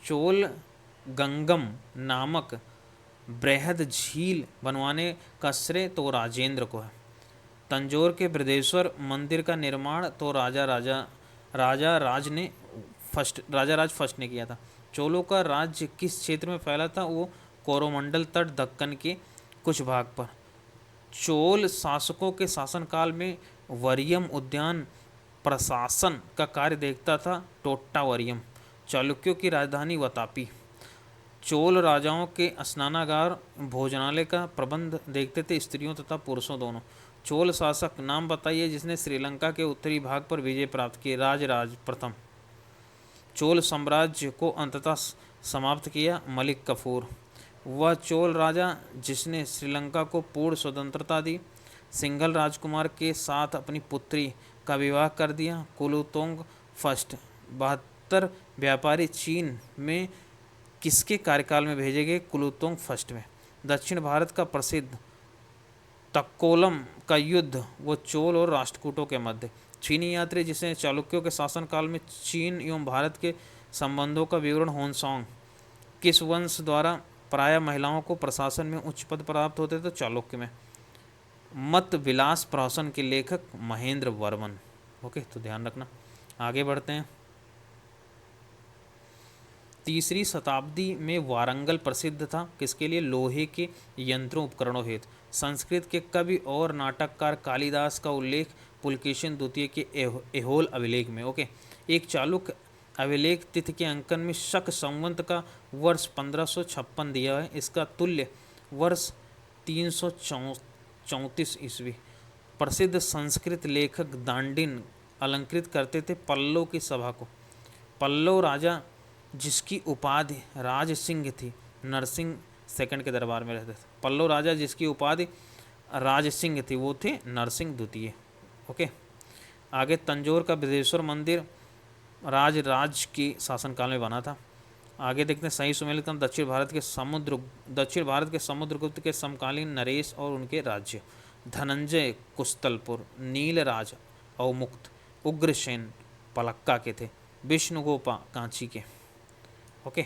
चोल गंगम नामक बृहद झील बनवाने का श्रेय तो राजेंद्र को है। तंजौर के बृहदेश्वर मंदिर का निर्माण तो राजा राज फर्स्ट ने किया था। चोलों का राज्य किस क्षेत्र में फैला था? वो कोरोमंडल तट दक्कन के कुछ भाग पर। चोल शासकों के शासनकाल में वरियम उद्यान प्रशासन का कार्य देखता था टोट्टावरियम। चालुक्यों की राजधानी वतापी। चोल राजाओं के स्नानागार भोजनालय का प्रबंध देखते थे स्त्रियों तथा पुरुषों दोनों। चोल शासक नाम बताइए जिसने श्रीलंका के उत्तरी भाग पर विजय प्राप्त की? राज प्रथम। चोल साम्राज्य को अंततः समाप्त किया? मलिक कफूर। वह चोल राजा जिसने श्रीलंका को पूर्ण स्वतंत्रता दी। सिंघल राजकुमार के साथ अपनी पुत्री का विवाह कर दिया? कुलोत्तुंग फर्स्ट। 72 व्यापारी चीन में किसके कार्यकाल में भेजे गए? कुलोत्तुंग फर्स्ट में। दक्षिण भारत का प्रसिद्ध तक्कोलम का युद्ध वो चोल और राष्ट्रकूटों के मध्य। चीनी यात्री जिसे चालुक्यों के शासनकाल में चीन एवं भारत के संबंधों का विवरण होनसोंग। किस वंश द्वारा प्रायः महिलाओं को प्रशासन में उच्च पद प्राप्त होते थे? चालुक्य में। मत विलास प्रहसन के लेखक महेंद्र वर्मन। ओके, तो ध्यान रखना। आगे बढ़ते हैं। 3री शताब्दी में वारंगल प्रसिद्ध था किसके लिए? लोहे के यंत्रों उपकरणों हेतु। संस्कृत के कवि और नाटककार कालिदास का उल्लेख पुलकेशिन द्वितीय के ऐहोल अभिलेख में। ओके, एक चालुक्य अभिलेख तिथि के अंकन में शक संवत का वर्ष 1556 दिया है। इसका तुल्य वर्ष 334 ईस्वी। प्रसिद्ध संस्कृत लेखक दांडिन अलंकृत करते थे पल्लव की सभा को। पल्लव राजा जिसकी उपाधि राज सिंह थी, नरसिंह सेकंड के दरबार में रहते थे। पल्लव राजा जिसकी उपाधि राज सिंह थी वो थे नरसिंह द्वितीय। ओके, आगे तंजौर का बृहदेश्वर मंदिर राज की शासनकाल में बना था। आगे देखते हैं सही सुमेलित क्रम। दक्षिण भारत के समुद्रगुप्त के समकालीन नरेश और उनके राज्य। धनंजय कुस्तलपुर, नीलराज अवमुक्त, उग्रसेन पलक्का के थे, विष्णुगोपा कांची के। ओके,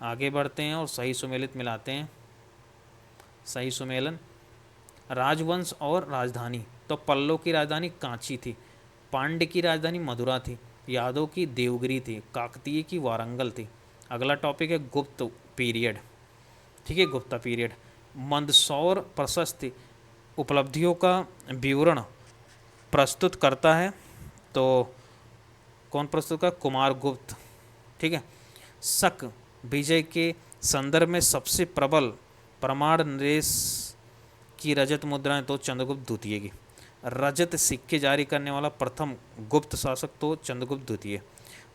आगे बढ़ते हैं और सही सुमेलित मिलाते हैं। सही सुमेलन। राजवंश और राजधानी तो पल्लव की राजधानी कांची थी, पांड्य की राजधानी मदुरा थी, यादव की देवगिरी थी, काकतीय की वारंगल थी। अगला टॉपिक है गुप्त पीरियड। ठीक है, गुप्ता पीरियड। मंदसौर प्रशस्ति उपलब्धियों का विवरण प्रस्तुत करता है। तो कौन प्रस्तुत का? कुमारगुप्त। ठीक है। शक विजय के संदर्भ में सबसे प्रबल प्रमाण नरेश की रजत मुद्राएं तो चंद्रगुप्त द्वितीय की। रजत सिक्के जारी करने वाला प्रथम गुप्त शासक तो चंद्रगुप्त द्वितीय।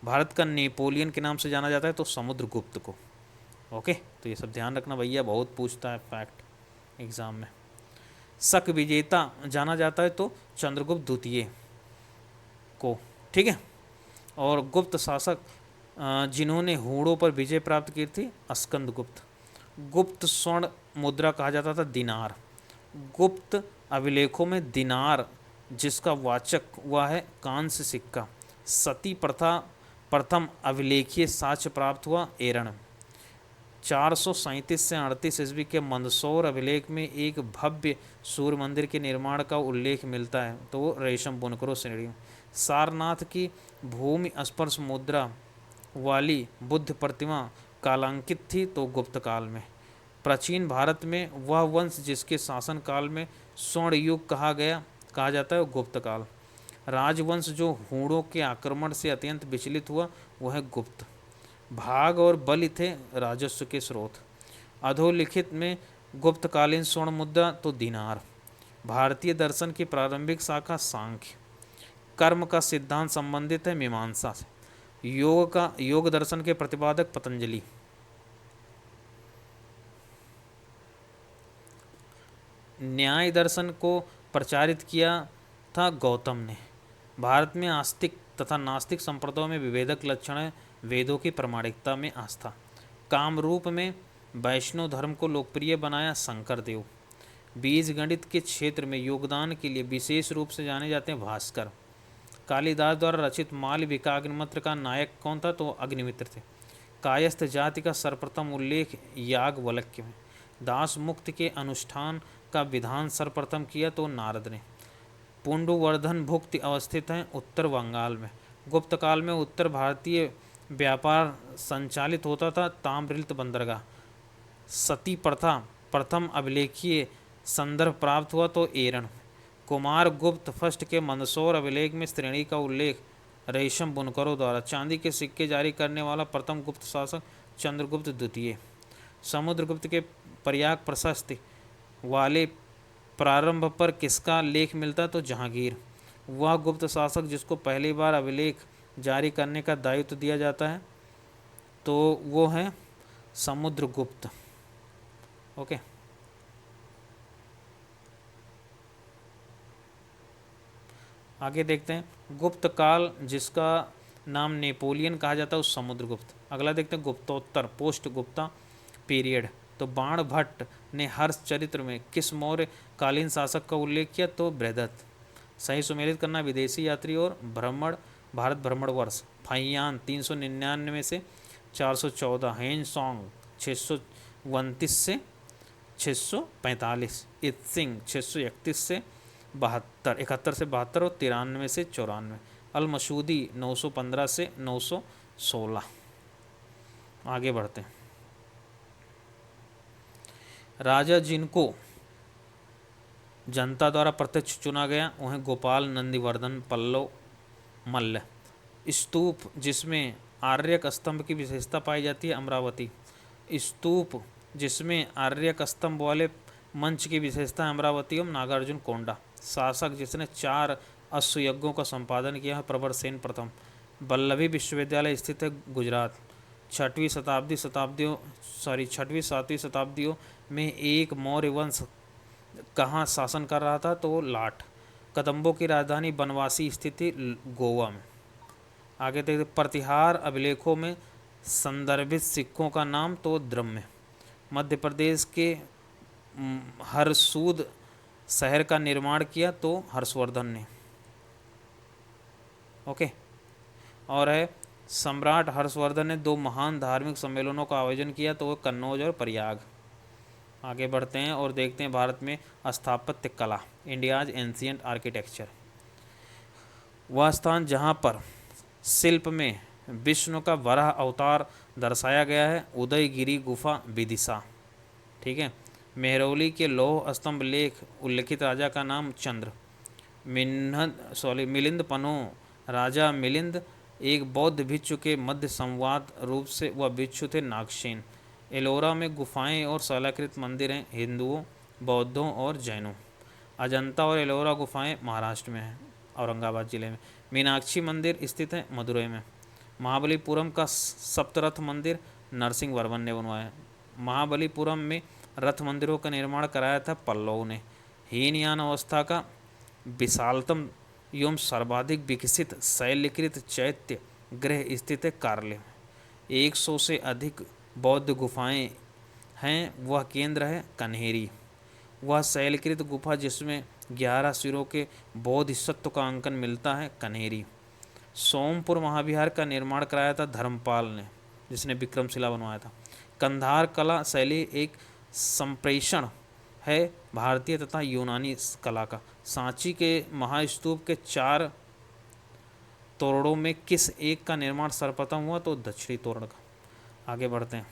भारत का नेपोलियन के नाम से जाना जाता है तो समुद्रगुप्त को। ओके, तो ये सब ध्यान रखना भैया, बहुत पूछता है फैक्ट एग्जाम में। शक विजेता जाना जाता है तो चंद्रगुप्त द्वितीय को, ठीक है। और गुप्त शासक जिन्होंने हूणों पर विजय प्राप्त की थी, स्कंदगुप्त। गुप्त स्वर्ण मुद्रा कहा जाता था दिनार। गुप्त अभिलेखों में दिनार जिसका वाचक हुआ है कांस्य सिक्का। सती प्रथा प्रथम अभिलेखीय साक्ष्य प्राप्त हुआ एरण। 437 से 38 ईस्वी के मंदसौर अभिलेख में एक भव्य सूर्य मंदिर के निर्माण का उल्लेख मिलता है तो वो रेशम बुनकरों श्रेणी में। सारनाथ की भूमि स्पर्श मुद्रा वाली बुद्ध प्रतिमा कालांकित थी तो गुप्त काल में। प्राचीन भारत में वह वंश जिसके शासन काल में स्वर्ण युग कहा जाता है गुप्त काल। राजवंश जो हूणों के आक्रमण से अत्यंत विचलित हुआ वह है गुप्त। भाग और बलि थे राजस्व के स्रोत। अधोलिखित में गुप्तकालीन स्वर्ण मुद्रा तो दिनार। भारतीय दर्शन की प्रारंभिक शाखा सांख्य। कर्म का सिद्धांत संबंधित है मीमांसा से। योग दर्शन के प्रतिपादक पतंजलि। न्याय दर्शन को प्रचारित किया था गौतम ने। भारत में आस्तिक तथा नास्तिक संप्रदायों में विभेदक लक्षण है वेदों की प्रामाणिकता में आस्था। कामरूप में वैष्णव धर्म को लोकप्रिय बनाया शंकर देव। बीज गणित के क्षेत्र में योगदान के लिए विशेष रूप से जाने जाते हैं भास्कर। कालिदास द्वारा रचित मालविकाग्निमित्र का नायक कौन था तो अग्निमित्र थे। कायस्थ जाति का सर्वप्रथम उल्लेख याज्ञवल्क्य में। दास मुक्ति के अनुष्ठान का विधान सर्वप्रथम किया तो नारद ने। पुंडुवर्धन भुक्ति अवस्थित हैं उत्तर बंगाल में। गुप्त काल में उत्तर भारतीय व्यापार संचालित होता था ताम्रलिप्त बंदरगाह। सती प्रथा प्रथम अभिलेखीय संदर्भ प्राप्त हुआ तो एरण। कुमार गुप्त फर्स्ट के मंदसौर अभिलेख में श्रेणी का उल्लेख रेशम बुनकरों द्वारा। चांदी के सिक्के जारी करने वाला प्रथम गुप्त शासक चंद्रगुप्त द्वितीय। समुद्रगुप्त के प्रयाग प्रशस्ति वाले प्रारंभ पर किसका लेख मिलता तो जहांगीर। वह गुप्त शासक जिसको पहली बार अभिलेख जारी करने का दायित्व दिया जाता है तो वो है समुद्रगुप्त। ओके, आगे देखते हैं गुप्त काल जिसका नाम नेपोलियन कहा जाता है उस समुद्रगुप्त। अगला देखते हैं गुप्तोत्तर पोस्ट गुप्ता पीरियड। तो बाण भट्ट ने हर्ष चरित्र में किस मौर्य कालीन शासक का उल्लेख किया तो बृहदत्त। सही सुमेलित करना विदेशी यात्री और भ्रमण भारत भ्रमण वर्ष। फाइयान 399 से 414। हेन सॉन्ग 629 से 645। इत्सिंग 631 से 71 से 72 और 93 से 94। अल मसूदी 915 से 916। आगे बढ़ते हैं। राजा जिनको जनता द्वारा प्रत्यक्ष चुना गया वह गोपाल नंदीवर्धन पल्लव मल्ल। स्तूप जिसमें आर्यक स्तंभ की विशेषता पाई जाती है अमरावती। स्तूप जिसमें आर्यक स्तंभ वाले मंच की विशेषता है अमरावती एवं नागार्जुन कोंडा। शासक जिसने 4 अश्वयज्ञों का संपादन किया है प्रवर सेन प्रथम। वल्लभी विश्वविद्यालय स्थित है गुजरात। 6वीं 7वीं शताब्दियों में एक मौर्य वंश कहाँ शासन कर रहा था तो लाट। कदम्बों की राजधानी बनवासी स्थित थी गोवा में। आगे देखते प्रतिहार अभिलेखों में संदर्भित सिक्कों का नाम तो द्रम्य। मध्य प्रदेश के हरसूद शहर का निर्माण किया तो हर्षवर्धन ने। ओके, और है सम्राट हर्षवर्धन ने 2 महान धार्मिक सम्मेलनों का आयोजन किया तो वो कन्नौज और प्रयाग। आगे बढ़ते हैं और देखते हैं भारत में स्थापत्य कला इंडियाज एंशिएंट आर्किटेक्चर। वह स्थान जहाँ पर शिल्प में विष्णु का वराह अवतार दर्शाया गया है उदयगिरी गुफा विदिशा। ठीक है। मेहरौली के लौह स्तंभ लेख उल्लिखित राजा का नाम चंद्र। मिलिंद पनो राजा मिलिंद एक बौद्ध भिक्षु के मध्य संवाद रूप से वह भिक्षु थे नागसेन। एलोरा में गुफाएं और शैलाकृत मंदिर हैं हिंदुओं बौद्धों और जैनों। अजंता और एलोरा गुफाएं महाराष्ट्र में हैं औरंगाबाद जिले में। मीनाक्षी मंदिर स्थित है मदुरई में। महाबलीपुरम का सप्तरथ मंदिर नरसिंह वर्मन ने बनवाया। महाबलीपुरम में रथ मंदिरों का निर्माण कराया था पल्लवों ने। हीनयान अवस्था का विशालतम एवं सर्वाधिक विकसित शैलकृत चैत्य गृह स्थित है कार्ले में। 100 से अधिक बौद्ध गुफाएं हैं। वह केंद्र है कन्हेरी। वह शैलकृत गुफा जिसमें 11 सिरों के बोधिसत्व का अंकन मिलता है कन्हेरी। सोमपुर महाविहार का निर्माण कराया था धर्मपाल ने, जिसने विक्रमशिला बनवाया था। कंधार कला शैली एक संप्रेषण है भारतीय तथा यूनानी कला का। सांची के महास्तूप के 4 तोरणों में किस एक का निर्माण सर्वप्रथम हुआ? तो दक्षिणी तोरण का। आगे बढ़ते हैं।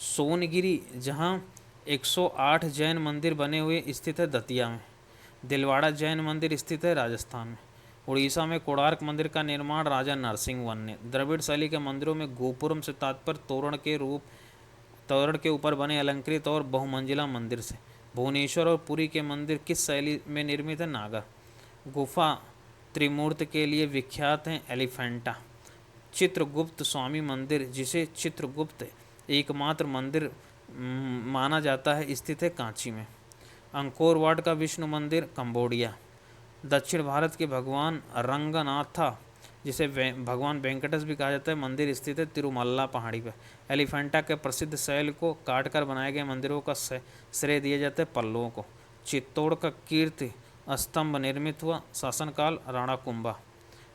सोनगिरी जहाँ 108 जैन मंदिर बने हुए स्थित है दतिया में। दिलवाड़ा जैन मंदिर स्थित है राजस्थान में। उड़ीसा में कोणार्क मंदिर का निर्माण राजा नरसिंह वन ने। द्रविड़ शैली के मंदिरों में गोपुरम से तात्पर्य तोरण के ऊपर बने अलंकृत और बहुमंजिला मंदिर से। भुवनेश्वर और पुरी के मंदिर किस शैली में निर्मित है? नागर। गुफा त्रिमूर्ति के लिए विख्यात हैं एलिफेंटा। चित्रगुप्त स्वामी मंदिर, जिसे चित्रगुप्त एकमात्र मंदिर माना जाता है, स्थित है कांची में। अंकोर वाट का विष्णु मंदिर कंबोडिया। दक्षिण भारत के भगवान रंगनाथा, जिसे भगवान वेंकटेश भी कहा जाता है, मंदिर स्थित है तिरुमल्ला पहाड़ी पर। एलिफेंटा के प्रसिद्ध शैल को काटकर बनाए गए मंदिरों का श्रेय दिया जाता है पल्लवों को। चित्तौड़ का कीर्ति स्तंभ निर्मित हुआ शासनकाल राणा कुंभा।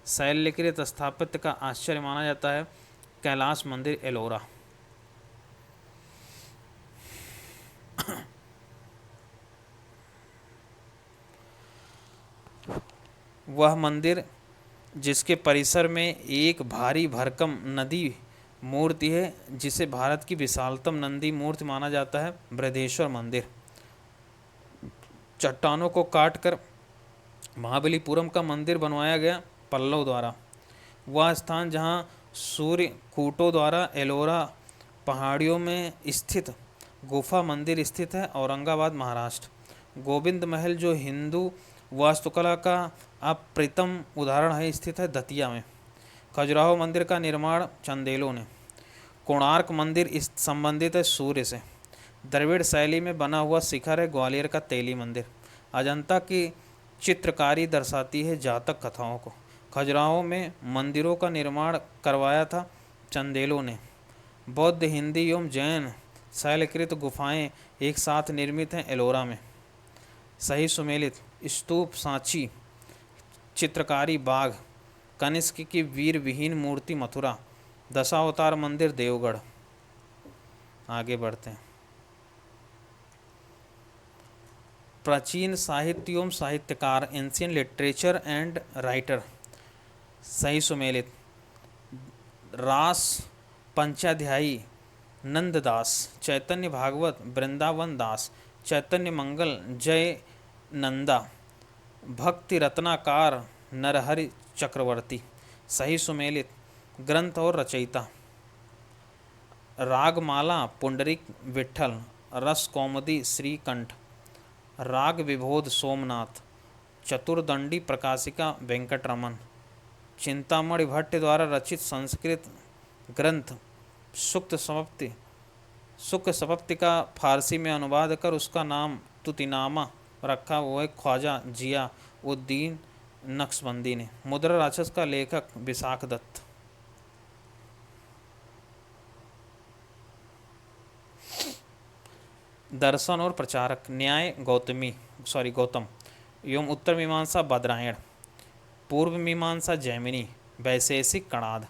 शैलकृत स्थापत्य का आश्चर्य माना जाता है कैलाश मंदिर एलोरा। वह मंदिर जिसके परिसर में एक भारी भरकम नदी मूर्ति है, जिसे भारत की विशालतम नंदी मूर्ति माना जाता है, बृहदेश्वर मंदिर। चट्टानों को काटकर महाबलीपुरम का मंदिर बनवाया गया पल्लव द्वारा। वह स्थान जहाँ सूर्य कूटों द्वारा एलोरा पहाड़ियों में स्थित गुफा मंदिर स्थित है, औरंगाबाद महाराष्ट्र। गोविंद महल जो हिंदू वास्तुकला का अप्रतिम उदाहरण है, स्थित है दतिया में। खजुराहो मंदिर का निर्माण चंदेलों ने। कोणार्क मंदिर इस संबंधित है सूर्य से। द्रविड़ शैली में बना हुआ शिखर है ग्वालियर का तेली मंदिर। अजंता की चित्रकारी दर्शाती है जातक कथाओं को। खजुराहो में मंदिरों का निर्माण करवाया था चंदेलों ने। बौद्ध, हिंदी एवं जैन शैलकृत गुफाएं एक साथ निर्मित हैं एलोरा में। सही सुमेलित स्तूप सांची, चित्रकारी बाग, कनिष्क की वीर विहीन मूर्ति मथुरा, दशावतार मंदिर देवगढ़। आगे बढ़ते हैं। प्राचीन साहित्य एवं साहित्यकार, एंशियंट लिटरेचर एंड राइटर। सही सुमेलित रास पंचाध्यायी नंददास, चैतन्य भागवत वृंदावन दास, चैतन्य मंगल जय नंदा, भक्ति रत्नाकार नरहरि चक्रवर्ती। सही सुमेलित ग्रंथ और रचयिता रागमाला पुंडरिक विठल, रस कौमुदी श्रीकंठ, राग विबोध सोमनाथ, चतुर्दंडी प्रकाशिका वेंकटरमन। चिंतामणि भट्ट द्वारा रचित संस्कृत ग्रंथ सुक्त सप्तति का फारसी में अनुवाद कर उसका नाम तुतिनामा रखा, वो है ख्वाजा जिया उद्दीन नक्शबंदी ने। मुद्रा राक्षस का लेखक विशाख दत्त। दर्शन और प्रचारक, न्याय गौतम एवं उत्तर मीमांसा बद्रायण, पूर्व मीमांसा जैमिनी, वैशेषिक कणाद।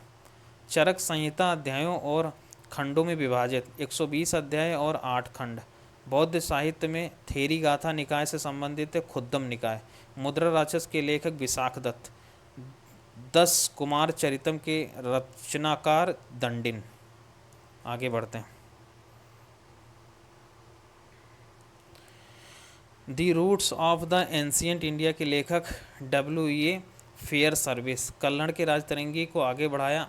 चरक संहिता अध्यायों और खंडों में विभाजित, 120 अध्याय और 8 खंड। बौद्ध साहित्य में थेरी गाथा निकाय से संबंधित है खुद्दम निकाय। मुद्रा राक्षस के लेखक विशाख दत्त। 10 कुमार चरितम के रचनाकार दंडिन। आगे बढ़ते हैं। The roots of the ancient India के लेखक W.E. Fair service. कल्हड़ के राजतरंगी को आगे बढ़ाया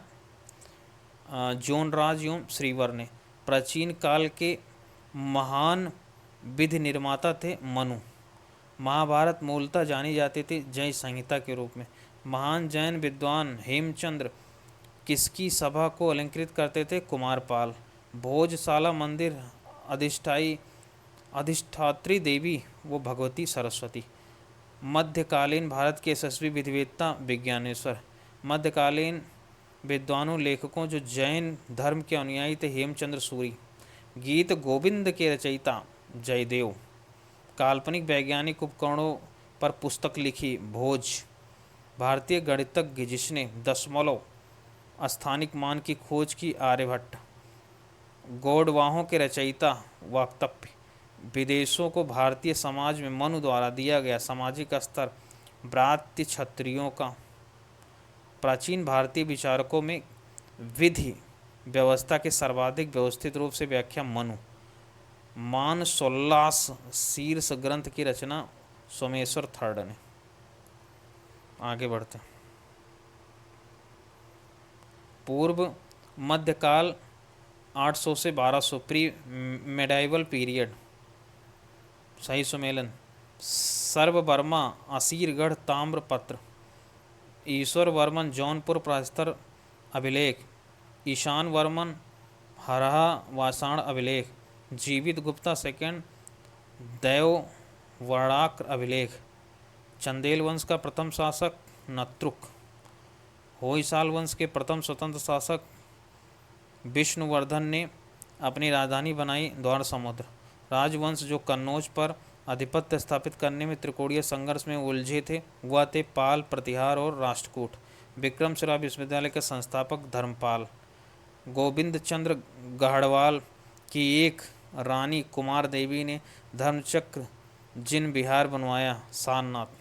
जोनराज एवं श्रीवर ने। प्राचीन काल के महान विधि निर्माता थे मनु। महाभारत मूलतः जानी जाती थी जय संहिता के रूप में। महान जैन विद्वान हेमचंद्र किसकी सभा को अलंकृत करते थे? कुमारपाल। भोजशाला मंदिर अधिष्ठात्री देवी वो भगवती सरस्वती। मध्यकालीन भारत के यशस्वी विधिवेत्ता विज्ञानेश्वर। मध्यकालीन विद्वानों लेखकों जो जैन धर्म के अनुयायी थे हेमचंद्र सूरी। गीत गोविंद के रचयिता जयदेव। काल्पनिक वैज्ञानिक उपकरणों पर पुस्तक लिखी भोज। भारतीय गणितज्ञ जिसने दशमलव स्थानिक मान की खोज की आर्यभट्ट। गौड़वाहों के रचयिता वाक्तप्य। विदेशों को भारतीय समाज में मनु द्वारा दिया गया सामाजिक स्तर ब्रात्य क्षत्रियों का। प्राचीन भारतीय विचारकों में विधि व्यवस्था के सर्वाधिक व्यवस्थित रूप से व्याख्या मनु। मानसोल्लास शीर्ष ग्रंथ की रचना सोमेश्वर थर्ड ने। आगे बढ़ते हैं। पूर्व मध्यकाल 800 से 1200 प्री मेडाइवल पीरियड। सही सुमेलन। सर्ववर्मा असीरगढ़ ताम्रपत्र। ईश्वर वर्मन जौनपुर प्रस्तर अभिलेख। ईशान वर्मन हरहा वाषाण अभिलेख। जीवित गुप्ता सेकंड दैव वर्णाक्र अभिलेख। चंदेल वंश का प्रथम शासक नत्रुक। होयसाल वंश के प्रथम स्वतंत्र शासक विष्णुवर्धन ने अपनी राजधानी बनाई द्वार समुद्र। राजवंश जो कन्नौज पर आधिपत्य स्थापित करने में त्रिकोणीय संघर्ष में उलझे थे वह थे पाल, प्रतिहार और राष्ट्रकूट। विक्रमशिला विश्वविद्यालय के संस्थापक धर्मपाल। गोविंद चंद्र गढ़वाल की एक रानी कुमार देवी ने धर्मचक्र जिन बिहार बनवाया सारनाथ।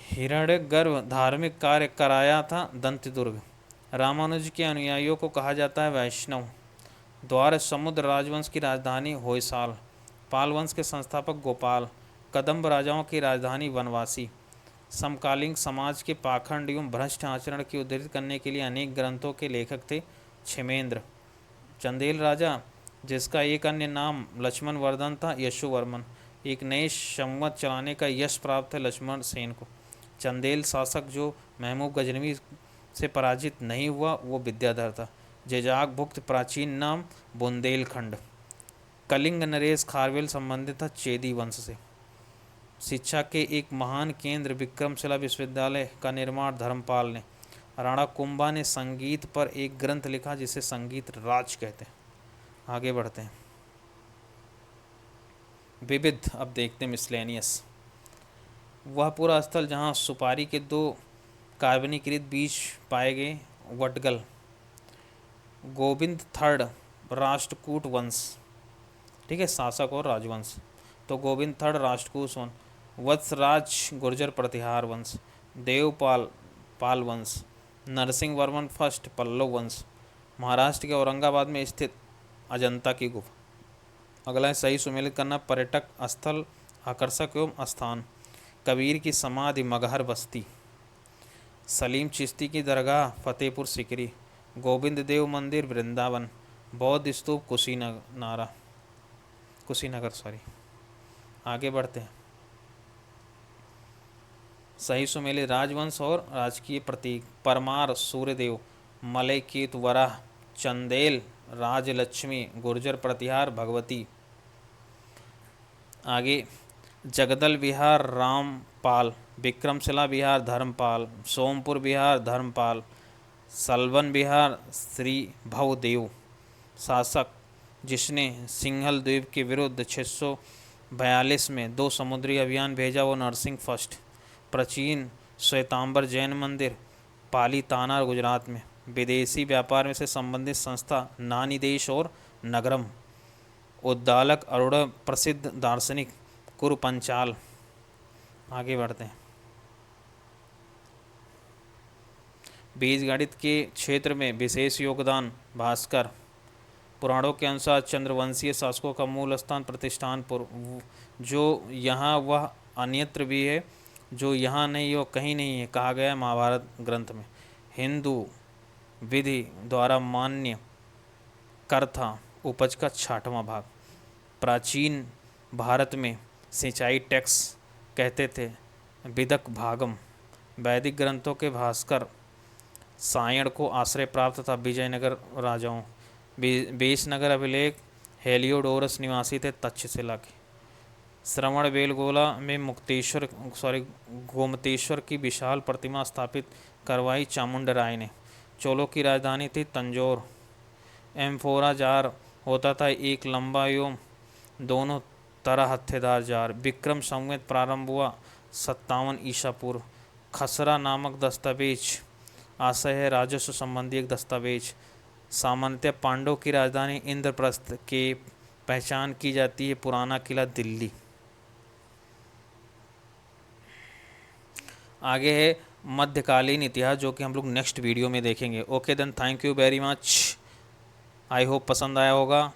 हिरण्यगर्भ धार्मिक कार्य कराया था दंतदुर्ग। रामानुज के अनुयायियों को कहा जाता है वैष्णव। द्वार समुद्र राजवंश की राजधानी होयसाल। पाल वंश के संस्थापक गोपाल। कदम्ब राजाओं की राजधानी वनवासी। समकालीन समाज के पाखंड एवं भ्रष्ट आचरण की उद्धृत करने के लिए अनेक ग्रंथों के लेखक थे क्षेमेंद्र। चंदेल राजा जिसका एक अन्य नाम लक्ष्मण वर्धन था यशुवर्मन। एक नए संवत चलाने का यश प्राप्त है लक्ष्मण सेन को। चंदेल शासक जो महमूद गजनवी से पराजित नहीं हुआ वो विद्याधर था। जेजाक भुक्त प्राचीन नाम बुंदेलखंड। कलिंग नरेश खारवेल संबंधित था चेदी वंश से। शिक्षा के एक महान केंद्र विक्रमशिला विश्वविद्यालय का निर्माण धर्मपाल ने। राणा कुंभा ने संगीत पर एक ग्रंथ लिखा जिसे संगीत राज कहते हैं। आगे बढ़ते हैं। विविध अब देखते हैं मिसलेनियस। वह पूरा स्थल जहाँ सुपारी के 2 कार्बनीकृत बीज पाए गए वटगल। गोविंद थर्ड राष्ट्रकूट वंश। ठीक है, शासक और राजवंश। तो गोविंद थर्ड राष्ट्रकूट वंश। वत्सराज गुर्जर प्रतिहार वंश। देवपाल पाल वंश। नरसिंह वर्मन फर्स्ट पल्लव वंश। महाराष्ट्र के औरंगाबाद में स्थित अजंता की गुफा। अगला है सही सुमेलित करना। पर्यटक स्थल आकर्षक एवं स्थान। कबीर की समाधि मगहर बस्ती। सलीम चिश्ती की दरगाह फतेहपुर सिकरी। गोविंद देव मंदिर वृंदावन। बौद्ध स्तूप कुशीनगर सॉरी। आगे बढ़ते हैं। सही सुमेलित राजवंश और राजकीय प्रतीक। परमार सूर्यदेव। मलय केतु वराह। चंदेल राजलक्ष्मी। गुर्जर प्रतिहार भगवती। आगे जगदल विहार रामपाल। विक्रमशिला विहार धर्मपाल। सोमपुर विहार धर्मपाल। सलवन विहार श्री भवदेव। शासक जिसने सिंघल द्वीप के विरुद्ध 642 में 2 समुद्री अभियान भेजा वो नरसिंह फर्स्ट। प्राचीन श्वेतांबर जैन मंदिर पालीताना गुजरात में। विदेशी व्यापार में से संबंधित संस्था नानी देश और नगरम। उद्दालक अरोड़ा प्रसिद्ध दार्शनिक कुरुपंचाल। आगे बढ़ते हैं। बीजगणित के क्षेत्र में विशेष योगदान भास्कर। पुराणों के अनुसार चंद्रवंशीय शासकों का मूल स्थान प्रतिष्ठानपुर जो यहाँ वह अन्यत्र भी है, जो यहाँ नहीं हो कहीं नहीं है, कहा गया है महाभारत ग्रंथ में। हिंदू विधि द्वारा मान्य कर था उपज का 6वां भाग। प्राचीन भारत में सिंचाई टैक्स कहते थे। विदक भागम, वैदिक ग्रंथों के भास्कर सायण को आश्रय प्राप्त था। विजयनगर राजाओं, बेसनगर अभिलेख हेलियोडोरस निवासी थे तक्षशिला के। श्रवण बेलगोला में गोमतेश्वर की विशाल प्रतिमा स्थापित करवाई चामुंड राय ने। चोलों की राजधानी थी तंजौर। एम्फोरा जार होता था एक लंबा एवं दोनों तरह हत्थेदार जार। विक्रम संवत प्रारंभ हुआ 57 ईसा पूर्व। खसरा नामक दस्तावेज आशय है राजस्व संबंधी एक दस्तावेज। सामान्यतः पांडवों की राजधानी इंद्रप्रस्थ के पहचान की जाती है पुराना किला दिल्ली। आगे है मध्यकालीन इतिहास, जो कि हम लोग नेक्स्ट वीडियो में देखेंगे। Okay then, thank you very much. I hope पसंद आया होगा।